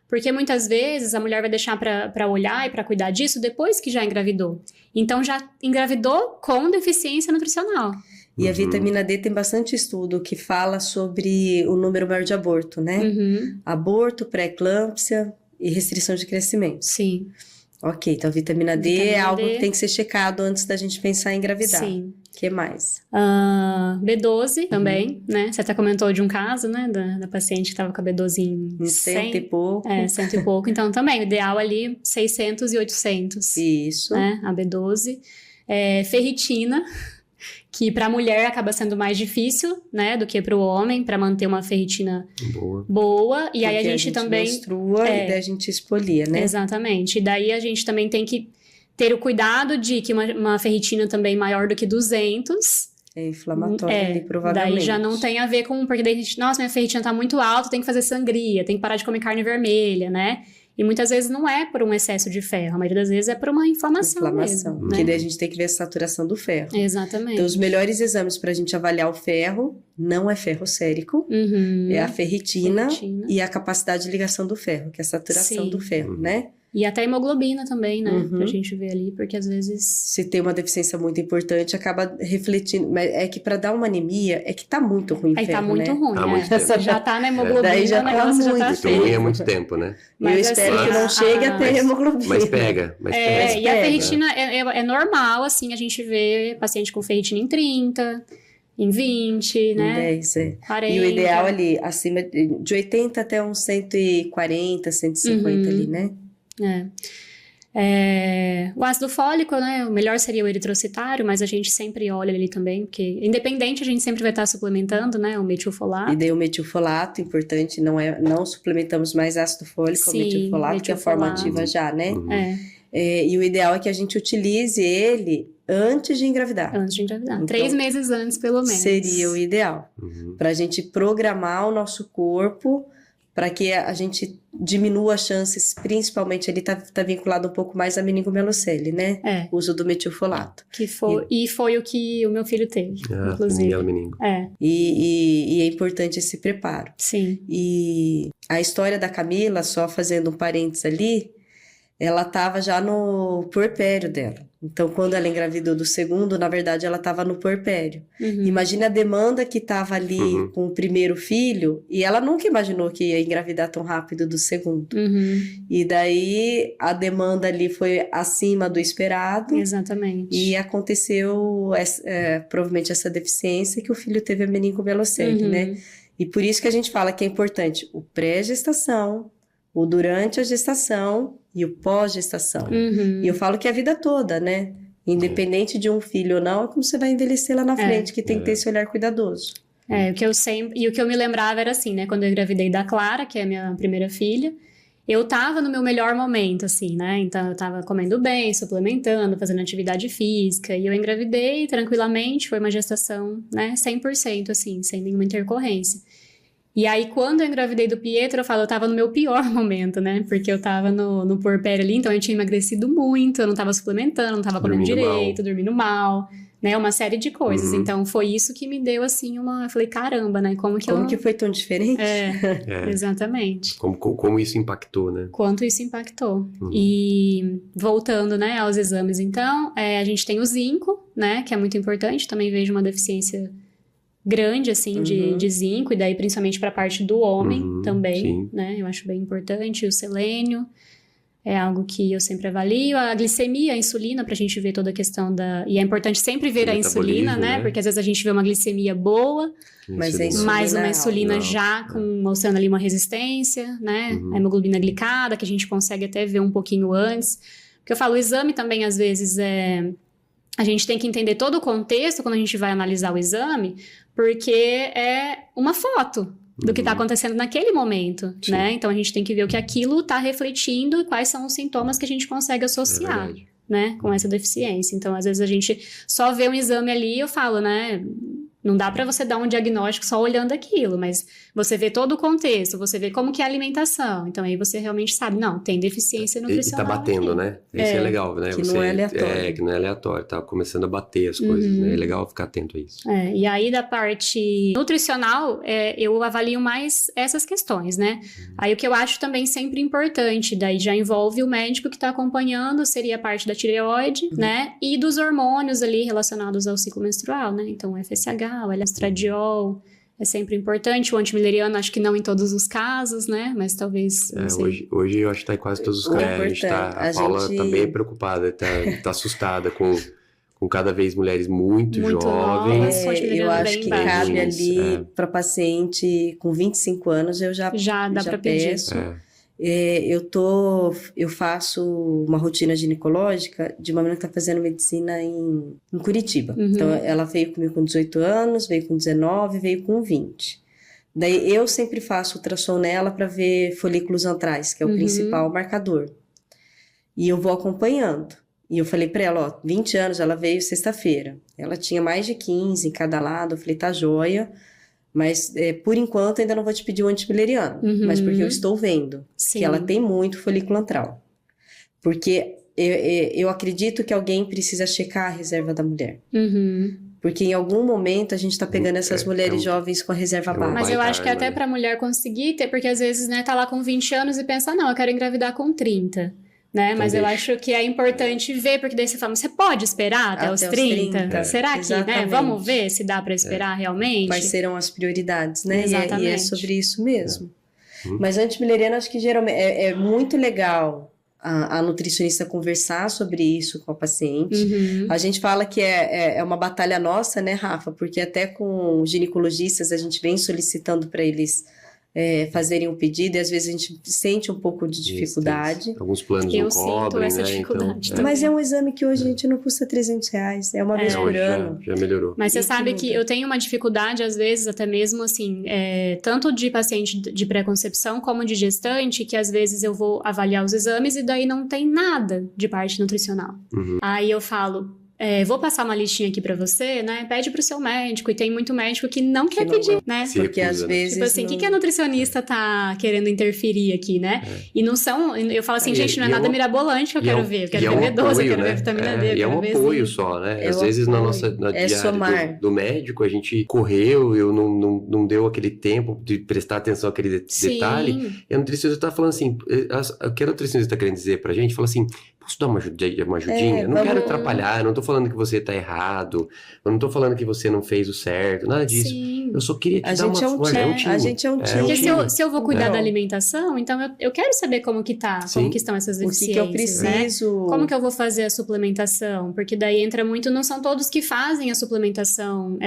Porque muitas vezes a mulher vai deixar pra olhar e pra cuidar disso depois que já engravidou. Então já engravidou com deficiência nutricional. E a vitamina D tem bastante estudo que fala sobre o número maior de aborto, né? Aborto, pré-eclâmpsia e restrição de crescimento. Sim. Ok, então a vitamina D é algo que tem que ser checado antes da gente pensar em engravidar. Sim. O que mais? B12 também, né? Você até comentou de um caso, né? Da paciente que estava com a B12 em 100 e pouco. 100 e pouco. Então também, o ideal ali, 600 e 800. Isso. Né? A B12. Ferritina, que para a mulher acaba sendo mais difícil, né, do que para o homem, para manter uma ferritina boa. E aí a gente também menstrua e daí a gente expolia, né? Exatamente. E daí a gente também tem que ter o cuidado de que uma ferritina também maior do que 200 é inflamatório ali, provavelmente. Daí já não tem a ver com... Porque daí a gente, nossa, minha ferritina tá muito alta, tem que fazer sangria, tem que parar de comer carne vermelha, né? E muitas vezes não é por um excesso de ferro, a maioria das vezes é por uma inflamação mesmo, porque daí a gente tem que ver a saturação do ferro. Exatamente. Então, os melhores exames pra gente avaliar o ferro não é ferro sérico, é a ferritina e a capacidade de ligação do ferro, que é a saturação do ferro, né? E até a hemoglobina também, né? Pra gente ver ali, porque às vezes... Se tem uma deficiência muito importante, acaba refletindo. Mas é que pra dar uma anemia, é que tá muito ruim o ferro, tá muito ruim, tá muito tempo. Já tá na hemoglobina, daí já o negócio já tá muito feio. ruim há muito tempo, né? Mas eu espero que não chegue a ter hemoglobina. Mas pega. E a ferritina é normal, assim, a gente vê paciente com ferritina em 30... Em 20, né? 10, 40. E o ideal ali, acima de 80 até uns 140, 150 ali, né? O ácido fólico, né? O melhor seria o eritrocitário, mas a gente sempre olha ali também, porque independente a gente sempre vai estar suplementando, né? O metilfolato. E daí o metilfolato, importante, não suplementamos mais ácido fólico, o metilfolato, que é a forma ativa já, né? E o ideal é que a gente utilize ele antes de engravidar. Antes de engravidar. Então, 3 meses antes, pelo menos. Seria o ideal. Para a gente programar o nosso corpo para que a gente diminua as chances, principalmente ele tá vinculado um pouco mais à meningomelocele, né? O uso do metilfolato. E foi o que o meu filho teve, inclusive. E é importante esse preparo. Sim. E a história da Camila, só fazendo um parênteses ali, ela estava já no puerpério dela. Então, quando ela engravidou do segundo, na verdade, ela estava no puerpério. Imagina a demanda que estava ali com o primeiro filho, e ela nunca imaginou que ia engravidar tão rápido do segundo. E daí, a demanda ali foi acima do esperado. Exatamente. E aconteceu, provavelmente, essa deficiência que o filho teve a meningomelocele, né? E por isso que a gente fala que é importante o pré-gestação, o durante a gestação e o pós-gestação. E eu falo que é a vida toda, né? Independente de um filho ou não, é como você vai envelhecer lá na frente, que tem que ter esse olhar cuidadoso. O que eu me lembrava era assim, né? Quando eu engravidei da Clara, que é a minha primeira filha, eu tava no meu melhor momento, assim, né? Então, eu tava comendo bem, suplementando, fazendo atividade física, e eu engravidei tranquilamente, foi uma gestação, né? 100%, assim, sem nenhuma intercorrência. E aí, quando eu engravidei do Pietro, eu tava no meu pior momento, né? Porque eu tava no puerpério ali, então eu tinha emagrecido muito, eu não tava suplementando, não tava comendo direito, dormindo mal, né? Uma série de coisas. Então, foi isso que me deu, assim, eu falei, caramba, né? Como que foi tão diferente? Exatamente. Como isso impactou, né? Quanto isso impactou. E voltando, né, aos exames, então, a gente tem o zinco, né? Que é muito importante, também vejo uma deficiência grande, assim, de zinco, e daí principalmente para a parte do homem também, né? Eu acho bem importante. O selênio é algo que eu sempre avalio. A glicemia, a insulina, pra gente ver toda a questão E é importante sempre ver a insulina, né? Porque às vezes a gente vê uma glicemia boa, mas uma insulina já mostrando ali uma resistência, né? A hemoglobina glicada, que a gente consegue até ver um pouquinho antes. Porque eu falo, o exame também, às vezes, a gente tem que entender todo o contexto quando a gente vai analisar o exame, porque é uma foto do que está acontecendo naquele momento, né? Então, a gente tem que ver o que aquilo está refletindo e quais são os sintomas que a gente consegue associar, né? Com essa deficiência. Então, às vezes, a gente só vê um exame ali e eu falo, né? Não dá para você dar um diagnóstico só olhando aquilo, mas você vê todo o contexto, você vê como que é a alimentação. Então, aí você realmente sabe, não, tem deficiência nutricional. E tá batendo, aqui, né? Isso é legal, né? Que não é aleatório. Que não é aleatório, tá começando a bater as coisas, né? É legal ficar atento a isso. E aí, da parte nutricional, eu avalio mais essas questões, né? Aí, o que eu acho também sempre importante, daí já envolve o médico que tá acompanhando, seria a parte da tireoide, né? E dos hormônios ali relacionados ao ciclo menstrual, né? Então, o FSH, o estradiol é sempre importante. O antimileriano, acho que não em todos os casos, né? Mas talvez, não sei. Hoje eu acho que tá em quase todos os casos. A Paula tá bem preocupada, tá assustada com cada vez mulheres muito jovens. Eu acho que cabe ali para paciente com 25 anos, eu já dá para pedir. Eu faço uma rotina ginecológica de uma menina que está fazendo medicina em Curitiba. Então, ela veio comigo com 18 anos, veio com 19, veio com 20. Daí, eu sempre faço ultrassom nela para ver folículos antrais, que é o principal marcador. E eu vou acompanhando. E eu falei para ela, ó, 20 anos, ela veio sexta-feira. Ela tinha mais de 15 em cada lado. Eu falei, tá joia. Mas, por enquanto, ainda não vou te pedir o antimileriano. Mas porque eu estou vendo que ela tem muito folículo antral. Porque eu acredito que alguém precisa checar a reserva da mulher. Porque em algum momento a gente está pegando essas mulheres jovens com a reserva baixa. Mas eu acho que até para a mulher conseguir ter, porque às vezes, né, tá lá com 20 anos e pensa, não, eu quero engravidar com 30. Né? Mas eu acho que é importante ver, porque daí você fala, você pode esperar até os 30? Será que, né? Vamos ver se dá para esperar realmente? Quais serão as prioridades, né? Exatamente. E é sobre isso mesmo. Mas antimileriano, acho que geralmente é muito legal a nutricionista conversar sobre isso com a paciente. A gente fala que é uma batalha nossa, né, Rafa? Porque até com ginecologistas a gente vem solicitando para eles fazerem um pedido, e às vezes a gente sente um pouco de dificuldade. Isso. Alguns planos não cobrem, né? Então, mas é um exame que hoje, gente, não custa R$300, é uma vez por ano. Já melhorou. Mas você sabe que eu tenho uma dificuldade, às vezes, até mesmo, assim, tanto de paciente de pré-concepção como de gestante, que às vezes eu vou avaliar os exames e daí não tem nada de parte nutricional. Aí eu falo... vou passar uma listinha aqui pra você, né? Pede pro seu médico. E tem muito médico que não quer pedir, né? Porque às vezes... Tipo assim, o que a nutricionista tá querendo interferir aqui, né? E não são... Eu falo assim, gente, não é nada mirabolante que eu quero ver. Eu quero ver B12, eu quero ver vitamina D, eu quero ver... E é um apoio só, né? Às vezes na nossa diária do médico, a gente correu, eu não deu aquele tempo de prestar atenção àquele detalhe. E a nutricionista tá falando assim... O que a nutricionista tá querendo dizer pra gente? Fala assim... Posso dar uma ajudinha? Eu não quero atrapalhar, eu não tô falando que você tá errado, eu não tô falando que você não fez o certo, nada disso. Sim. Eu só queria te dar uma time. A gente é um time. Porque se eu vou cuidar da alimentação, então eu quero saber como que tá, como que estão essas deficiências, o que eu preciso. Né? Como que eu vou fazer a suplementação? Porque daí entra muito, não são todos que fazem a suplementação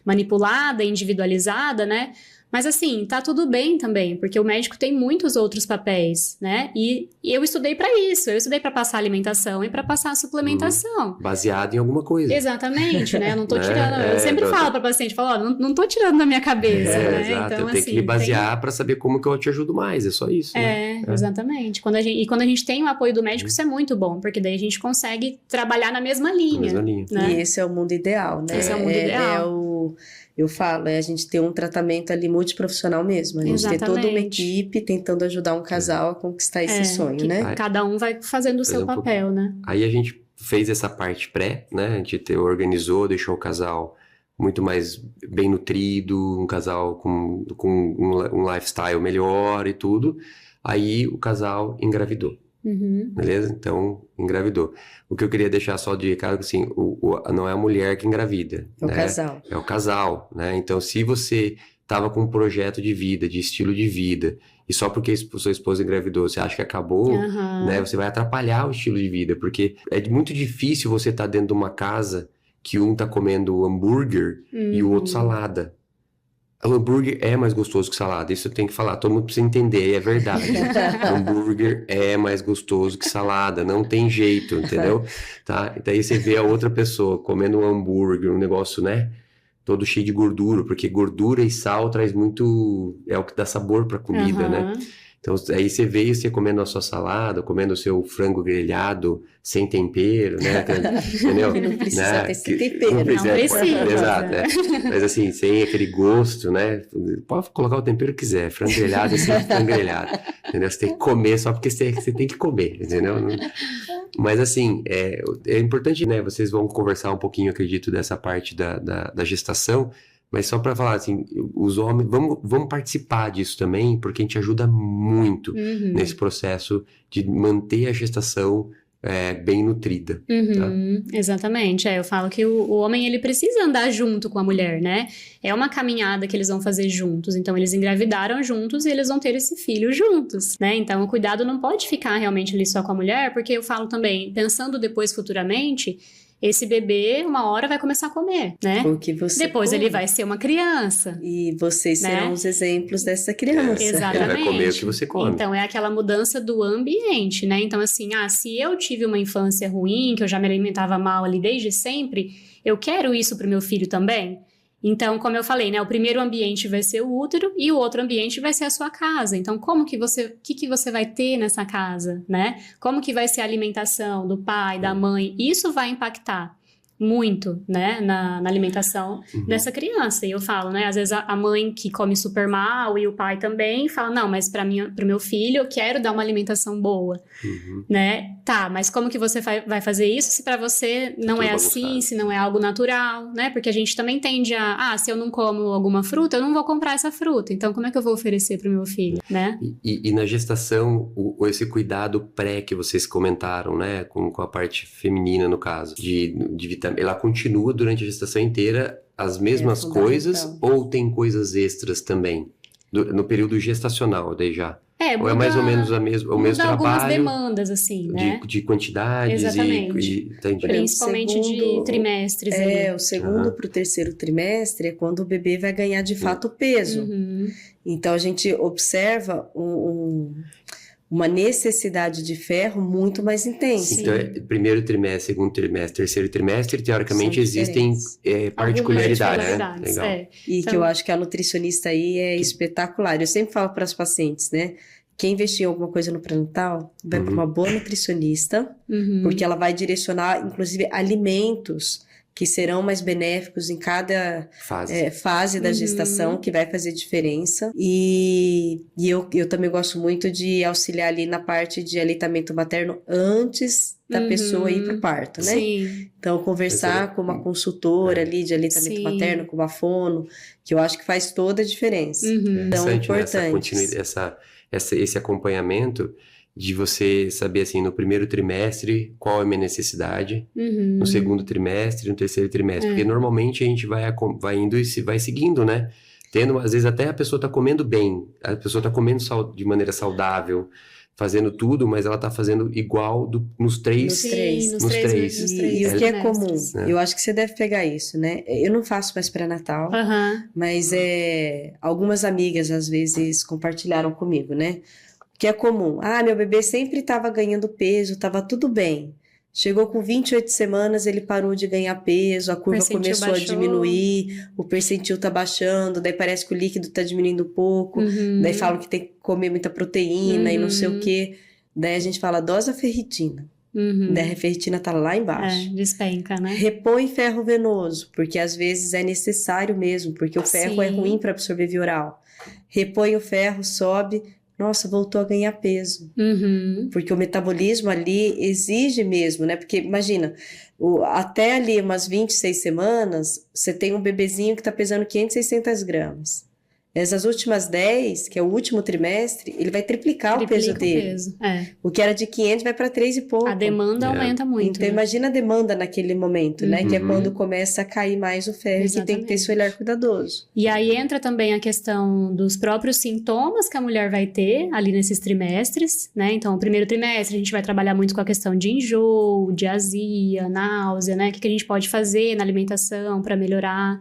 manipulada, individualizada, né? Mas assim, tá tudo bem também, porque o médico tem muitos outros papéis, né? E eu estudei pra isso, eu estudei pra passar alimentação e pra passar a suplementação. Baseado em alguma coisa. Exatamente, né? Eu não tô tirando, eu sempre falo pra paciente, falo, ó, não tô tirando da minha cabeça, né? Exato, Então, eu tenho que me basear pra saber como que eu te ajudo mais, é só isso. Né? Exatamente. Quando a gente tem o apoio do médico, isso é muito bom, porque daí a gente consegue trabalhar na mesma linha. Né? E esse é o mundo ideal, né? Esse é o mundo ideal. Eu falo, a gente ter um tratamento ali multiprofissional mesmo. A gente ter toda uma equipe tentando ajudar um casal a conquistar esse sonho, né? Cada um vai fazendo o seu papel, né? Aí a gente fez essa parte pré, né? A gente organizou, deixou o casal muito mais bem nutrido, um casal com um lifestyle melhor e tudo. Aí o casal engravidou. Beleza? Então, engravidou. O que eu queria deixar só de recado, assim, não é a mulher que engravida. É o casal. É o casal, né? Então, se você tava com um projeto de vida, de estilo de vida, e só porque sua esposa engravidou, você acha que acabou, né? Você vai atrapalhar o estilo de vida, porque é muito difícil você estar dentro de uma casa que um tá comendo hambúrguer e o outro salada. O hambúrguer é mais gostoso que salada, isso eu tenho que falar, todo mundo precisa entender, é verdade. Hambúrguer é mais gostoso que salada, não tem jeito, entendeu? Tá? Daí você vê a outra pessoa comendo um hambúrguer, um negócio, né? Todo cheio de gordura, porque gordura e sal traz muito... É o que dá sabor pra comida, né? Então, aí você veio você comendo a sua salada, comendo o seu frango grelhado sem tempero, né? Entendeu? Não precisa ter esse tempero. Não precisa. Exato, né? Mas assim, sem aquele gosto, né? Pode colocar o tempero que quiser. Frango grelhado é sempre frango grelhado. Entendeu? Você tem que comer só porque você tem que comer, entendeu? Mas assim, é importante, né? Vocês vão conversar um pouquinho, acredito, dessa parte da gestação. Mas só para falar assim, os homens, vamos participar disso também, porque a gente ajuda muito nesse processo de manter a gestação bem nutrida. Tá? Exatamente, eu falo que o homem ele precisa andar junto com a mulher, né? É uma caminhada que eles vão fazer juntos, então eles engravidaram juntos e eles vão ter esse filho juntos, né? Então o cuidado não pode ficar realmente ali só com a mulher, porque eu falo também, pensando depois futuramente... esse bebê, uma hora, vai começar a comer, né? O que você Depois come. ele vai ser uma criança. E vocês né? serão os exemplos dessa criança. Ele Exatamente. vai comer o que você come. Então, é aquela mudança do ambiente, né? Então, assim, se eu tive uma infância ruim, que eu já me alimentava mal ali desde sempre, eu quero isso pro meu filho também? Então, como eu falei, né? O primeiro ambiente vai ser o útero e o outro ambiente vai ser a sua casa. Então, o que você vai ter nessa casa, né? Como que vai ser a alimentação do pai, da mãe? Isso vai impactar muito, né, na alimentação dessa criança. E eu falo, né, às vezes a mãe que come super mal e o pai também fala, não, mas pro meu filho eu quero dar uma alimentação boa, né? Tá, mas como que você vai fazer isso se pra você não é assim, se não é algo natural, né? Porque a gente também tende se eu não como alguma fruta, eu não vou comprar essa fruta. Então, como é que eu vou oferecer pro meu filho, né? E na gestação, esse cuidado pré que vocês comentaram, né, com a parte feminina, no caso, de vitamina, ela continua durante a gestação inteira as mesmas coisas ou tem coisas extras também? No período gestacional, daí já? Ou é mais ou menos o mesmo algumas trabalho? Demandas, assim, né? De quantidades. Exatamente. Principalmente de trimestres. O segundo para o terceiro trimestre é quando o bebê vai ganhar de fato peso. Então, a gente observa uma necessidade de ferro muito mais intensa. Então, primeiro trimestre, segundo trimestre, terceiro trimestre, teoricamente existem particularidades, né? Legal. E então, que eu acho que a nutricionista aí é espetacular. Eu sempre falo para as pacientes, né? Quem investir em alguma coisa no pré-natal, vai para uma boa nutricionista, porque ela vai direcionar, inclusive, alimentos que serão mais benéficos em cada fase da gestação, que vai fazer diferença. E eu também gosto muito de auxiliar ali na parte de aleitamento materno antes da pessoa ir para o parto, né? Sim. Então, conversar com uma consultora ali de aleitamento materno, com uma fono, que eu acho que faz toda a diferença. Então, é importante. Esse acompanhamento de você saber, assim, no primeiro trimestre, qual é a minha necessidade, no segundo trimestre, no terceiro trimestre. Porque normalmente a gente vai indo e vai seguindo, né? Às vezes até a pessoa tá comendo bem, a pessoa tá comendo de maneira saudável, fazendo tudo, mas ela tá fazendo igual nos três. E o que é comum? Eu acho que você deve pegar isso, né? Eu não faço mais pré-natal, mas algumas amigas às vezes compartilharam comigo, né? Que é comum. Meu bebê sempre estava ganhando peso, estava tudo bem. Chegou com 28 semanas, ele parou de ganhar peso, a curva começou a diminuir, o percentil tá baixando, daí parece que o líquido tá diminuindo um pouco, daí falam que tem que comer muita proteína e não sei o quê. Daí a gente fala, dose da ferritina. Daí a ferritina tá lá embaixo. Despenca, né? Repõe ferro venoso, porque às vezes é necessário mesmo, porque o ferro é ruim para absorver via oral. Repõe o ferro, sobe... Nossa, voltou a ganhar peso. Porque o metabolismo ali exige mesmo, né? Porque imagina, até ali umas 26 semanas, você tem um bebezinho que tá pesando 500, 600 gramas. Essas últimas 10, que é o último trimestre, ele vai triplicar o peso dele. O que era de 500 vai para 3 e pouco. A demanda aumenta muito. Então, imagina a demanda naquele momento, né? Que é quando começa a cair mais o ferro, que tem que ter esse olhar cuidadoso. E aí entra também a questão dos próprios sintomas que a mulher vai ter ali nesses trimestres, né? Então, o primeiro trimestre a gente vai trabalhar muito com a questão de enjoo, de azia, náusea, né? O que a gente pode fazer na alimentação para melhorar.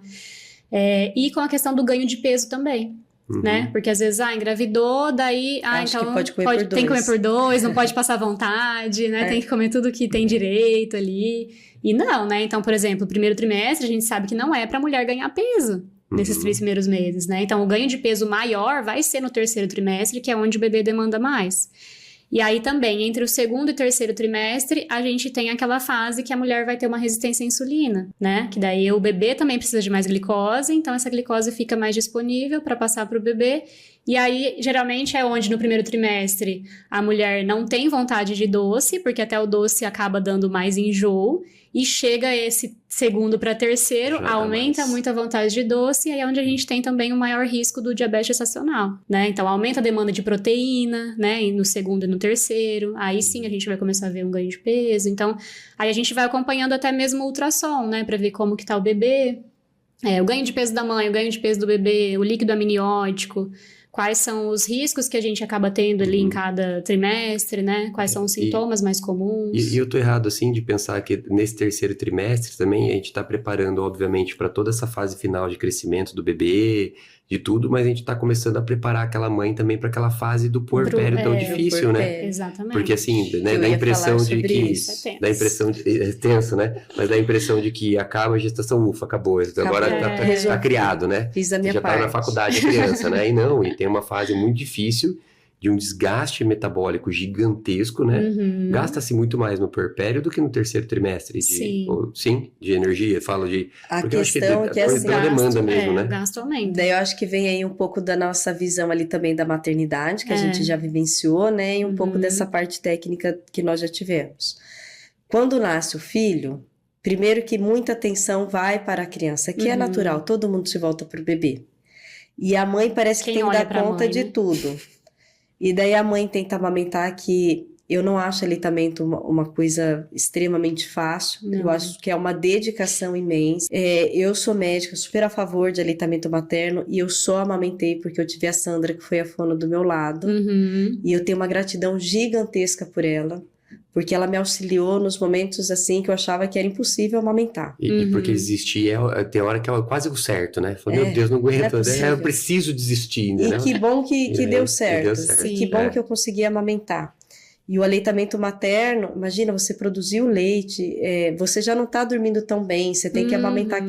E com a questão do ganho de peso também, né? Porque às vezes, engravidou, daí... então tem que comer por 2, não pode passar vontade, né? Tem que comer tudo que tem direito ali. E não, né? Então, por exemplo, o primeiro trimestre, a gente sabe que não é pra mulher ganhar peso nesses 3 primeiros meses, né? Então, o ganho de peso maior vai ser no terceiro trimestre, que é onde o bebê demanda mais. E aí também, entre o segundo e terceiro trimestre, a gente tem aquela fase que a mulher vai ter uma resistência à insulina, né? Que daí o bebê também precisa de mais glicose, então essa glicose fica mais disponível para passar para o bebê. E aí, geralmente, é onde no primeiro trimestre a mulher não tem vontade de doce, porque até o doce acaba dando mais enjoo. E chega esse segundo para terceiro, aumenta muito a vontade de doce, e aí é onde a gente tem também o maior risco do diabetes gestacional, né? Então, aumenta a demanda de proteína, né? E no segundo e no terceiro, aí sim a gente vai começar a ver um ganho de peso. Então, aí a gente vai acompanhando até mesmo o ultrassom, né? Para ver como que tá o bebê, o ganho de peso da mãe, o ganho de peso do bebê, o líquido amniótico, quais são os riscos que a gente acaba tendo ali em cada trimestre, né? Quais são os sintomas mais comuns. E eu tô errado, assim, de pensar que nesse terceiro trimestre também a gente tá preparando, obviamente, para toda essa fase final de crescimento do bebê, de tudo, mas a gente tá começando a preparar aquela mãe também para aquela fase do puerpério tão difícil, né? Exatamente. Porque assim, né, Eu dá a ia impressão falar de sobre que... isso. É tenso. Dá a impressão de... É tenso, né? Mas dá a impressão de que acaba a gestação, ufa, acabou. Agora tá resolvi. criado, né? Fiz a minha Já tá parte. na faculdade a criança, né? E não, e tem uma fase muito difícil de um desgaste metabólico gigantesco, né? Uhum. Gasta-se muito mais no puerpério do que no terceiro trimestre. Sim. Sim, de energia, falo de... A porque eu acho que questão é que assim, pela demanda mesmo, O né? gasto aumenta. daí eu acho que vem aí um pouco da nossa visão ali também da maternidade, que a É. gente já vivenciou, né? E um pouco Uhum. dessa parte técnica que nós já tivemos. Quando nasce o filho, primeiro que muita atenção vai para a criança, que é Uhum. natural, todo mundo se volta para o bebê. E a mãe parece que Quem tem que olha dar pra conta mãe, de né? tudo. E daí a mãe tenta amamentar, que eu não acho aleitamento uma coisa extremamente fácil. Não. Eu acho que é uma dedicação imensa. Eu sou médica, super a favor de aleitamento materno, e eu só amamentei porque eu tive a Sandra, que foi a fono do meu lado. Uhum. E eu tenho uma gratidão gigantesca por ela, porque ela me auxiliou nos momentos assim que eu achava que era impossível amamentar. E porque Uhum. desistir tem hora que é quase o certo, né? Fala, É, meu Deus, não não é aguento, possível. eu preciso desistir, né? E que bom que E aí, deu que certo. deu certo. E que bom É. que eu consegui amamentar. E o aleitamento materno, imagina, você produzir o leite, você já não está dormindo tão bem, você tem que amamentar a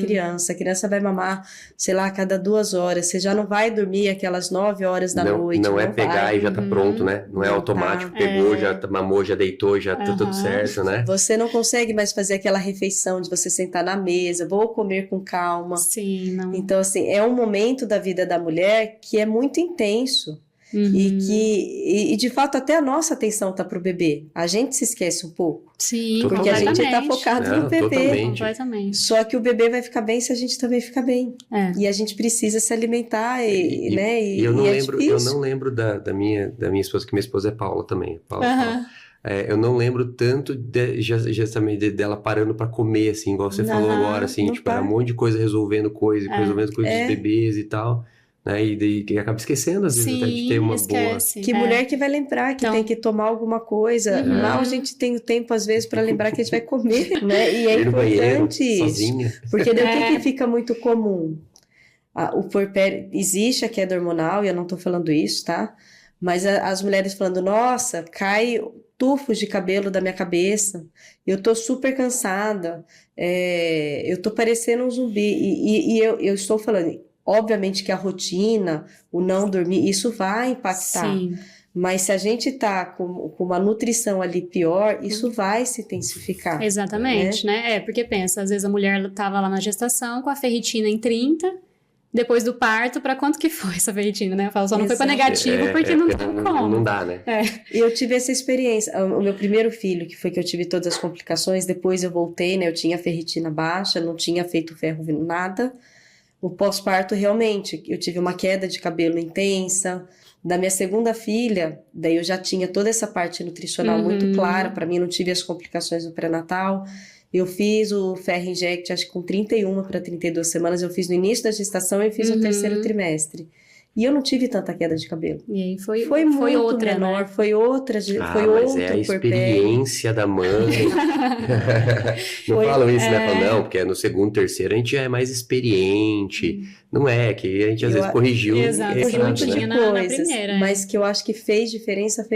criança vai mamar, sei lá, a cada 2 horas, você já não vai dormir aquelas 9 horas da noite. Não é pegar vai. e já tá pronto, né? Não é Não automático, tá. pegou, já mamou, já deitou, já tá tudo Aham. certo, né? Você não consegue mais fazer aquela refeição de você sentar na mesa, vou comer com calma. Sim, não. Então, assim, é um momento da vida da mulher que é muito intenso. Uhum. E de fato até a nossa atenção tá pro bebê. A gente se esquece um pouco, Sim, porque a gente tá completamente. focado Não, no bebê. totalmente. Completamente. Só que o bebê vai ficar bem se a gente também ficar bem. É. E a gente precisa se alimentar né? E eu não é lembro, difícil. da minha esposa, que minha esposa é Paula também. Paula. Aham. Eu não lembro tanto também dela parando pra comer, assim, igual você falou Aham, agora, assim, não tipo, era um para. monte de coisa resolvendo coisa, resolvendo coisas dos bebês e tal, né? E daí que acaba esquecendo, às vezes, até de ter uma esquece. Que mulher que vai lembrar que Então- tem que tomar alguma coisa. Uhum. Mal a gente tem o tempo, às vezes, para lembrar que a gente vai comer, né? E é ir no banheiro, importante isso. sozinha. Porque daí o que fica muito comum? O puerpério, existe a queda hormonal, e eu não tô falando isso, tá? Mas as mulheres falando, nossa, cai tufos de cabelo da minha cabeça, eu tô super cansada, eu tô parecendo um zumbi. E eu estou falando, obviamente que a rotina, o não dormir, isso vai impactar. Sim. Mas se a gente tá com uma nutrição ali pior, isso vai se intensificar. Exatamente, né? Porque pensa, às vezes a mulher tava lá na gestação com a ferritina em 30, depois do parto, pra quanto que foi essa ferritina, né? Eu falo, só não foi pra Exato. negativo porque não tem como. Não dá, né? E eu tive essa experiência. O meu primeiro filho, que foi que eu tive todas as complicações, depois eu voltei, né? Eu tinha ferritina baixa, não tinha feito ferro, nada. O pós-parto, realmente, eu tive uma queda de cabelo intensa. Da minha segunda filha, daí eu já tinha toda essa parte nutricional muito clara, para mim não tive as complicações do pré-natal. Eu fiz o ferro inject, acho que com 31 para 32 semanas, eu fiz no início da gestação e fiz no terceiro trimestre. E eu não tive tanta queda de cabelo. E aí foi muito outra, menor, né? foi outra, foi mas outro é a puerpério. experiência da mãe. Não falam isso, né? Falam, não, porque no segundo, terceiro a gente já é mais experiente. Não é, que a gente às vezes corrigiu Exato, errado, Corrigiu um monte né? de na coisas, primeira, mas que eu acho que fez diferença.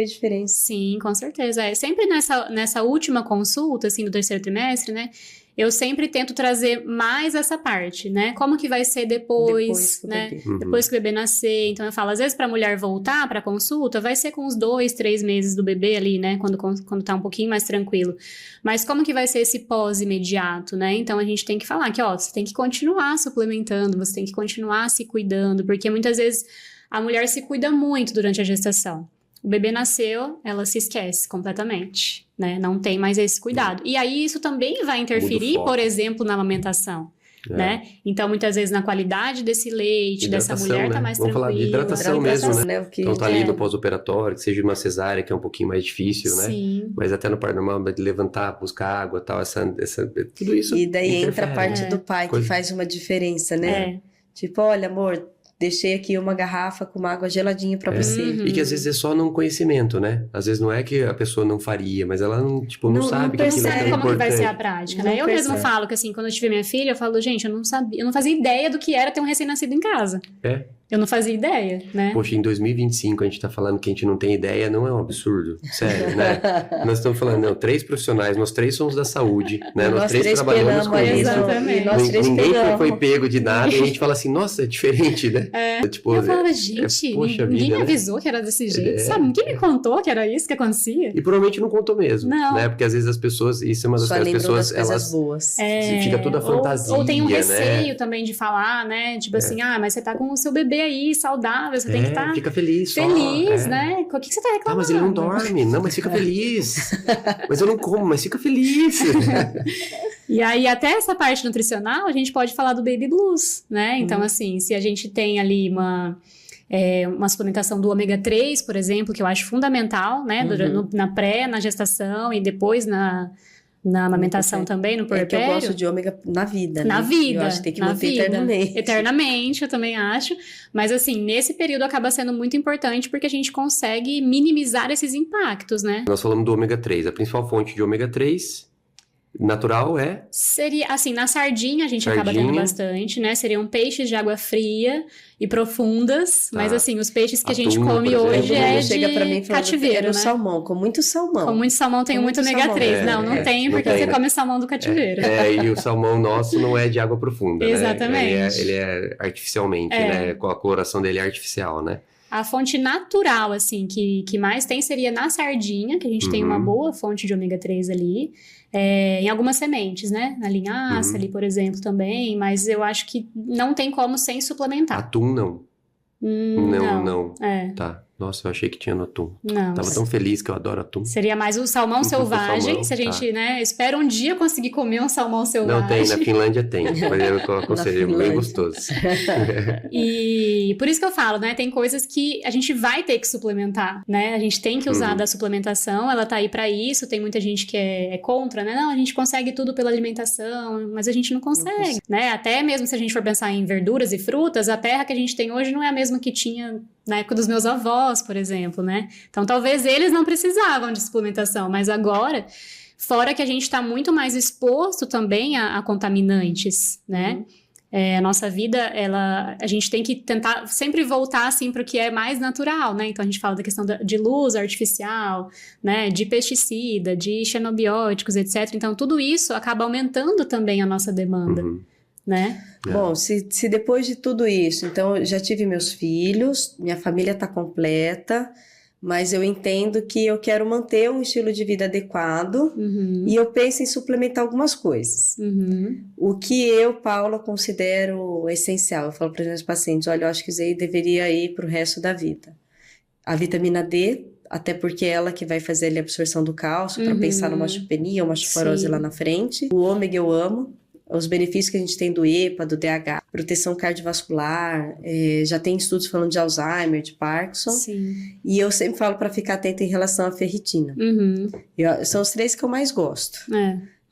Sim, com certeza. Sempre nessa última consulta, assim, do terceiro trimestre, né? Eu sempre tento trazer mais essa parte, né? Como que vai ser depois, que o né? bebê. Depois que o bebê nascer. Então, eu falo, às vezes, pra mulher voltar pra consulta, vai ser com os 2, 3 meses do bebê ali, né? Quando tá um pouquinho mais tranquilo. Mas como que vai ser esse pós-imediato, né? Então, a gente tem que falar que, ó, você tem que continuar suplementando, você tem que continuar se cuidando, porque muitas vezes a mulher se cuida muito durante a gestação. O bebê nasceu, ela se esquece completamente, né? Não tem mais esse cuidado. E aí, isso também vai interferir, foco. por exemplo, na amamentação, né? Então, muitas vezes, na qualidade desse leite, dessa Hidratação, mulher tá né? mais Vamos falar de tranquila. hidratação mesmo, né? O que Então tá ali no pós-operatório, que seja uma cesárea, que é um pouquinho mais difícil, né? Sim. Mas até no parto normal, de levantar, buscar água, tal, tudo isso E daí entra a interfere, parte né? do pai que Coisa- faz uma diferença, né? É. Tipo, olha, amor, deixei aqui uma garrafa com uma água geladinha para você. E que às vezes é só num conhecimento, né? Às vezes não é que a pessoa não faria, mas ela não, tipo, não sabe que aquilo é Percebe tão como que vai ser a importante. prática, Não né? Eu mesma percebe. falo que assim, quando eu tive minha filha, eu falo, gente, eu não sabia, eu não fazia ideia do que era ter um recém-nascido em casa. É. Eu não fazia ideia, né? Poxa, em 2025 a gente tá falando que a gente não tem ideia, não é um absurdo, sério, né? Nós estamos falando, não, 3 profissionais, nós 3 somos da saúde, né? Nós 3 trabalhamos com ali, isso. Exatamente. E nós 3 Ninguém pegamos. foi pego de nada e a gente fala assim, nossa, é diferente, né? Tipo, Eu falava, gente, poxa ninguém vida, me né? avisou que era desse jeito, sabe? Ninguém me contou que era isso que acontecia. E provavelmente não contou mesmo, Não. né? Porque às vezes as pessoas, isso é uma das Só coisas, as lembrou das pessoas, coisas elas boas. fica toda fantasia, ou tem um né? receio também de falar, né? Tipo assim, mas você tá com o seu bebê aí, saudável, você tem que estar fica feliz só. feliz, né? O que você tá reclamando? Mas ele não dorme. Não, mas fica feliz. Mas eu não como, mas fica feliz. E aí, até essa parte nutricional, a gente pode falar do baby blues, né? Então, assim, se a gente tem ali uma suplementação do ômega 3, por exemplo, que eu acho fundamental, né? Na pré, na gestação e depois na amamentação também, no É que eu puerpério. gosto de ômega na vida, né? Na vida. Eu acho que tem que na manter vida. eternamente. Eternamente, eu também acho. Mas, assim, nesse período acaba sendo muito importante porque a gente consegue minimizar esses impactos, né? Nós falamos do ômega 3. A principal fonte de ômega 3 natural é... Seria, assim, na sardinha a gente acaba Sardinha. tendo bastante, né? Seriam peixes de água fria e profundas. Mas, assim, os peixes que a gente Atum, come por hoje exemplo. é Chega pra mim de falando, cativeiro, quero né? salmão, com muito salmão. Com muito salmão tem Com muito muito ômega salmão. 3. Não não tem, não porque tem, você né? come salmão do cativeiro. E o salmão nosso não é de água profunda, né? Exatamente. Ele é artificialmente, né? Com a coloração dele é artificial, né? A fonte natural, assim, que mais tem seria na sardinha, que a gente tem uma boa fonte de ômega 3 ali. Em algumas sementes, né? Na linhaça ali, por exemplo, também. Mas eu acho que não tem como sem suplementar. Atum, não. Não. É, Tá. Nossa, eu achei que tinha no atum. não. Tava tão feliz que eu adoro atum. Seria mais o salmão selvagem, salmão, se a gente, tá. né, espera um dia conseguir comer um salmão selvagem. Não, tem. Na Finlândia tem. Mas eu aconselho, é bem Finlândia. gostoso. E por isso que eu falo, né, tem coisas que a gente vai ter que suplementar, né, a gente tem que usar da suplementação, ela tá aí pra isso, tem muita gente que é contra, né, não, a gente consegue tudo pela alimentação, mas a gente não consegue, né, até mesmo se a gente for pensar em verduras e frutas, a terra que a gente tem hoje não é a mesma que tinha na época dos meus avós, por exemplo, né? Então, talvez eles não precisavam de suplementação, mas agora, fora que a gente está muito mais exposto também a contaminantes, né? A nossa vida, a gente tem que tentar sempre voltar, assim, para o que é mais natural, né? Então, a gente fala da questão de luz artificial, né? De pesticida, de xenobióticos, etc. Então, tudo isso acaba aumentando também a nossa demanda, né? Bom, se depois de tudo isso, então eu já tive meus filhos, minha família está completa, mas eu entendo que eu quero manter um estilo de vida adequado e eu penso em suplementar algumas coisas. O que eu, Paula, considero essencial. Eu falo para os meus pacientes, olha, eu acho que isso aí deveria ir para o resto da vida. A vitamina D, até porque é ela que vai fazer ali a absorção do cálcio para pensar numa osteopenia, uma osteoporose lá na frente. O ômega eu amo. Os benefícios que a gente tem do EPA, do DH, proteção cardiovascular, já tem estudos falando de Alzheimer, de Parkinson. Sim. E eu sempre falo para ficar atenta em relação à ferritina. São os 3 que eu mais gosto.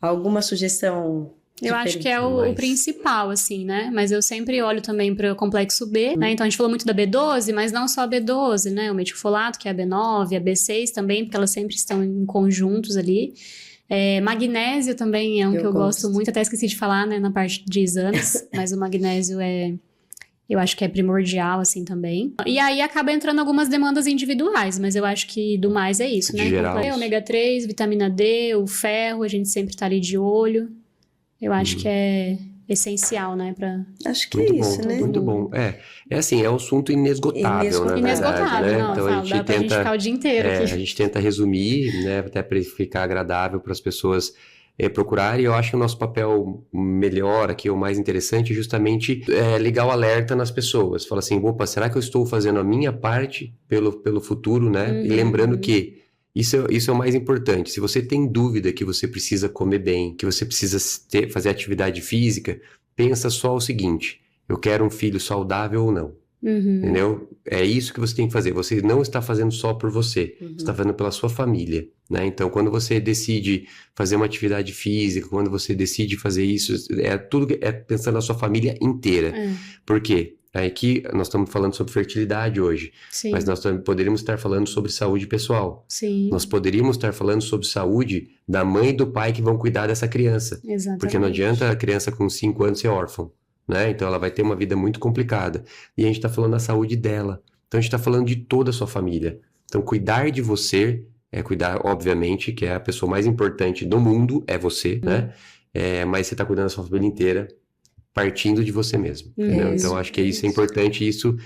Alguma sugestão? Eu acho que é o principal, assim, né? Mas eu sempre olho também para o complexo B, né? Então, a gente falou muito da B12, mas não só a B12, né? O metilfolato, que é a B9, a B6 também, porque elas sempre estão em conjuntos ali. Magnésio também é um que eu gosto muito, até esqueci de falar, né, na parte de exames, mas o magnésio eu acho que é primordial, assim, também. E aí acaba entrando algumas demandas individuais, mas eu acho que do mais é isso, né? Geral. Ômega 3, vitamina D, o ferro, a gente sempre tá ali de olho. Eu acho que é essencial, né? Acho que muito é isso, bom, né? Muito bom. É assim, é um assunto inesgotável, na verdade, Inesgotável, né? não, Então dá pra gente ficar o dia inteiro aqui. A gente tenta resumir, né? Até para ficar agradável para as pessoas procurarem. Eu acho que o nosso papel melhor aqui, o mais interessante, é justamente ligar o alerta nas pessoas. Fala assim, opa, será que eu estou fazendo a minha parte pelo futuro, né? E lembrando que isso é o mais importante. Se você tem dúvida que você precisa comer bem, que você precisa fazer atividade física, pensa só o seguinte, eu quero um filho saudável ou não? Entendeu? É isso que você tem que fazer. Você não está fazendo só por você, você está fazendo pela sua família, né? Então, quando você decide fazer uma atividade física, quando você decide fazer isso, tudo é pensando na sua família inteira. Por quê? Aqui nós estamos falando sobre fertilidade hoje, Sim, mas nós também poderíamos estar falando sobre saúde pessoal. sim, Nós poderíamos estar falando sobre saúde da mãe e do pai que vão cuidar dessa criança. exatamente. Porque não adianta a criança com 5 anos ser órfã, né? Então ela vai ter uma vida muito complicada. E a gente está falando da saúde dela. Então a gente está falando de toda a sua família. Então cuidar de você é cuidar, obviamente, que é a pessoa mais importante do mundo, é você, né? Mas você está cuidando da sua família inteira, partindo de você mesmo, entendeu? Isso, Então acho que isso é isso. importante, isso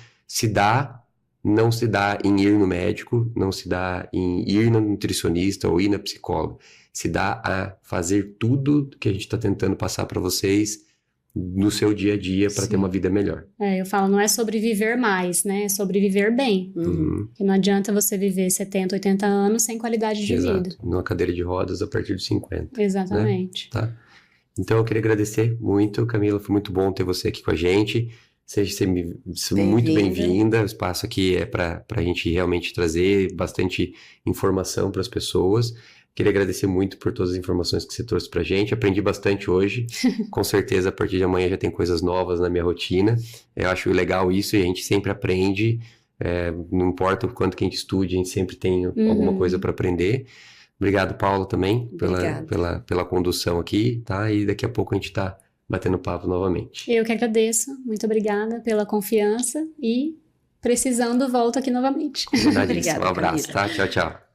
não se dá em ir no médico, não se dá em ir no nutricionista ou ir na psicóloga, se dá a fazer tudo que a gente está tentando passar para vocês no seu dia a dia para ter Sim. uma vida melhor. Eu falo, não é sobre viver mais, né? É sobre viver bem. Uhum. Porque não adianta você viver 70, 80 anos sem qualidade de vida. Exato. Numa cadeira de rodas a partir dos 50. Exatamente. Tá? Então eu queria agradecer muito, Camila, foi muito bom ter você aqui com a gente. Seja muito bem-vinda. O espaço aqui é para a gente realmente trazer bastante informação para as pessoas. Queria agradecer muito por todas as informações que você trouxe para a gente. Aprendi bastante hoje. Com certeza, a partir de amanhã já tem coisas novas na minha rotina. Eu acho legal isso e a gente sempre aprende. Não importa o quanto que a gente estude, a gente sempre tem alguma coisa para aprender. Obrigado, Paulo, também, pela condução aqui, tá? E daqui a pouco a gente tá batendo papo novamente. Eu que agradeço. Muito obrigada pela confiança e precisando, volto aqui novamente. Combinadíssimo. Obrigada, Um abraço, Camila. tá? Tchau, tchau.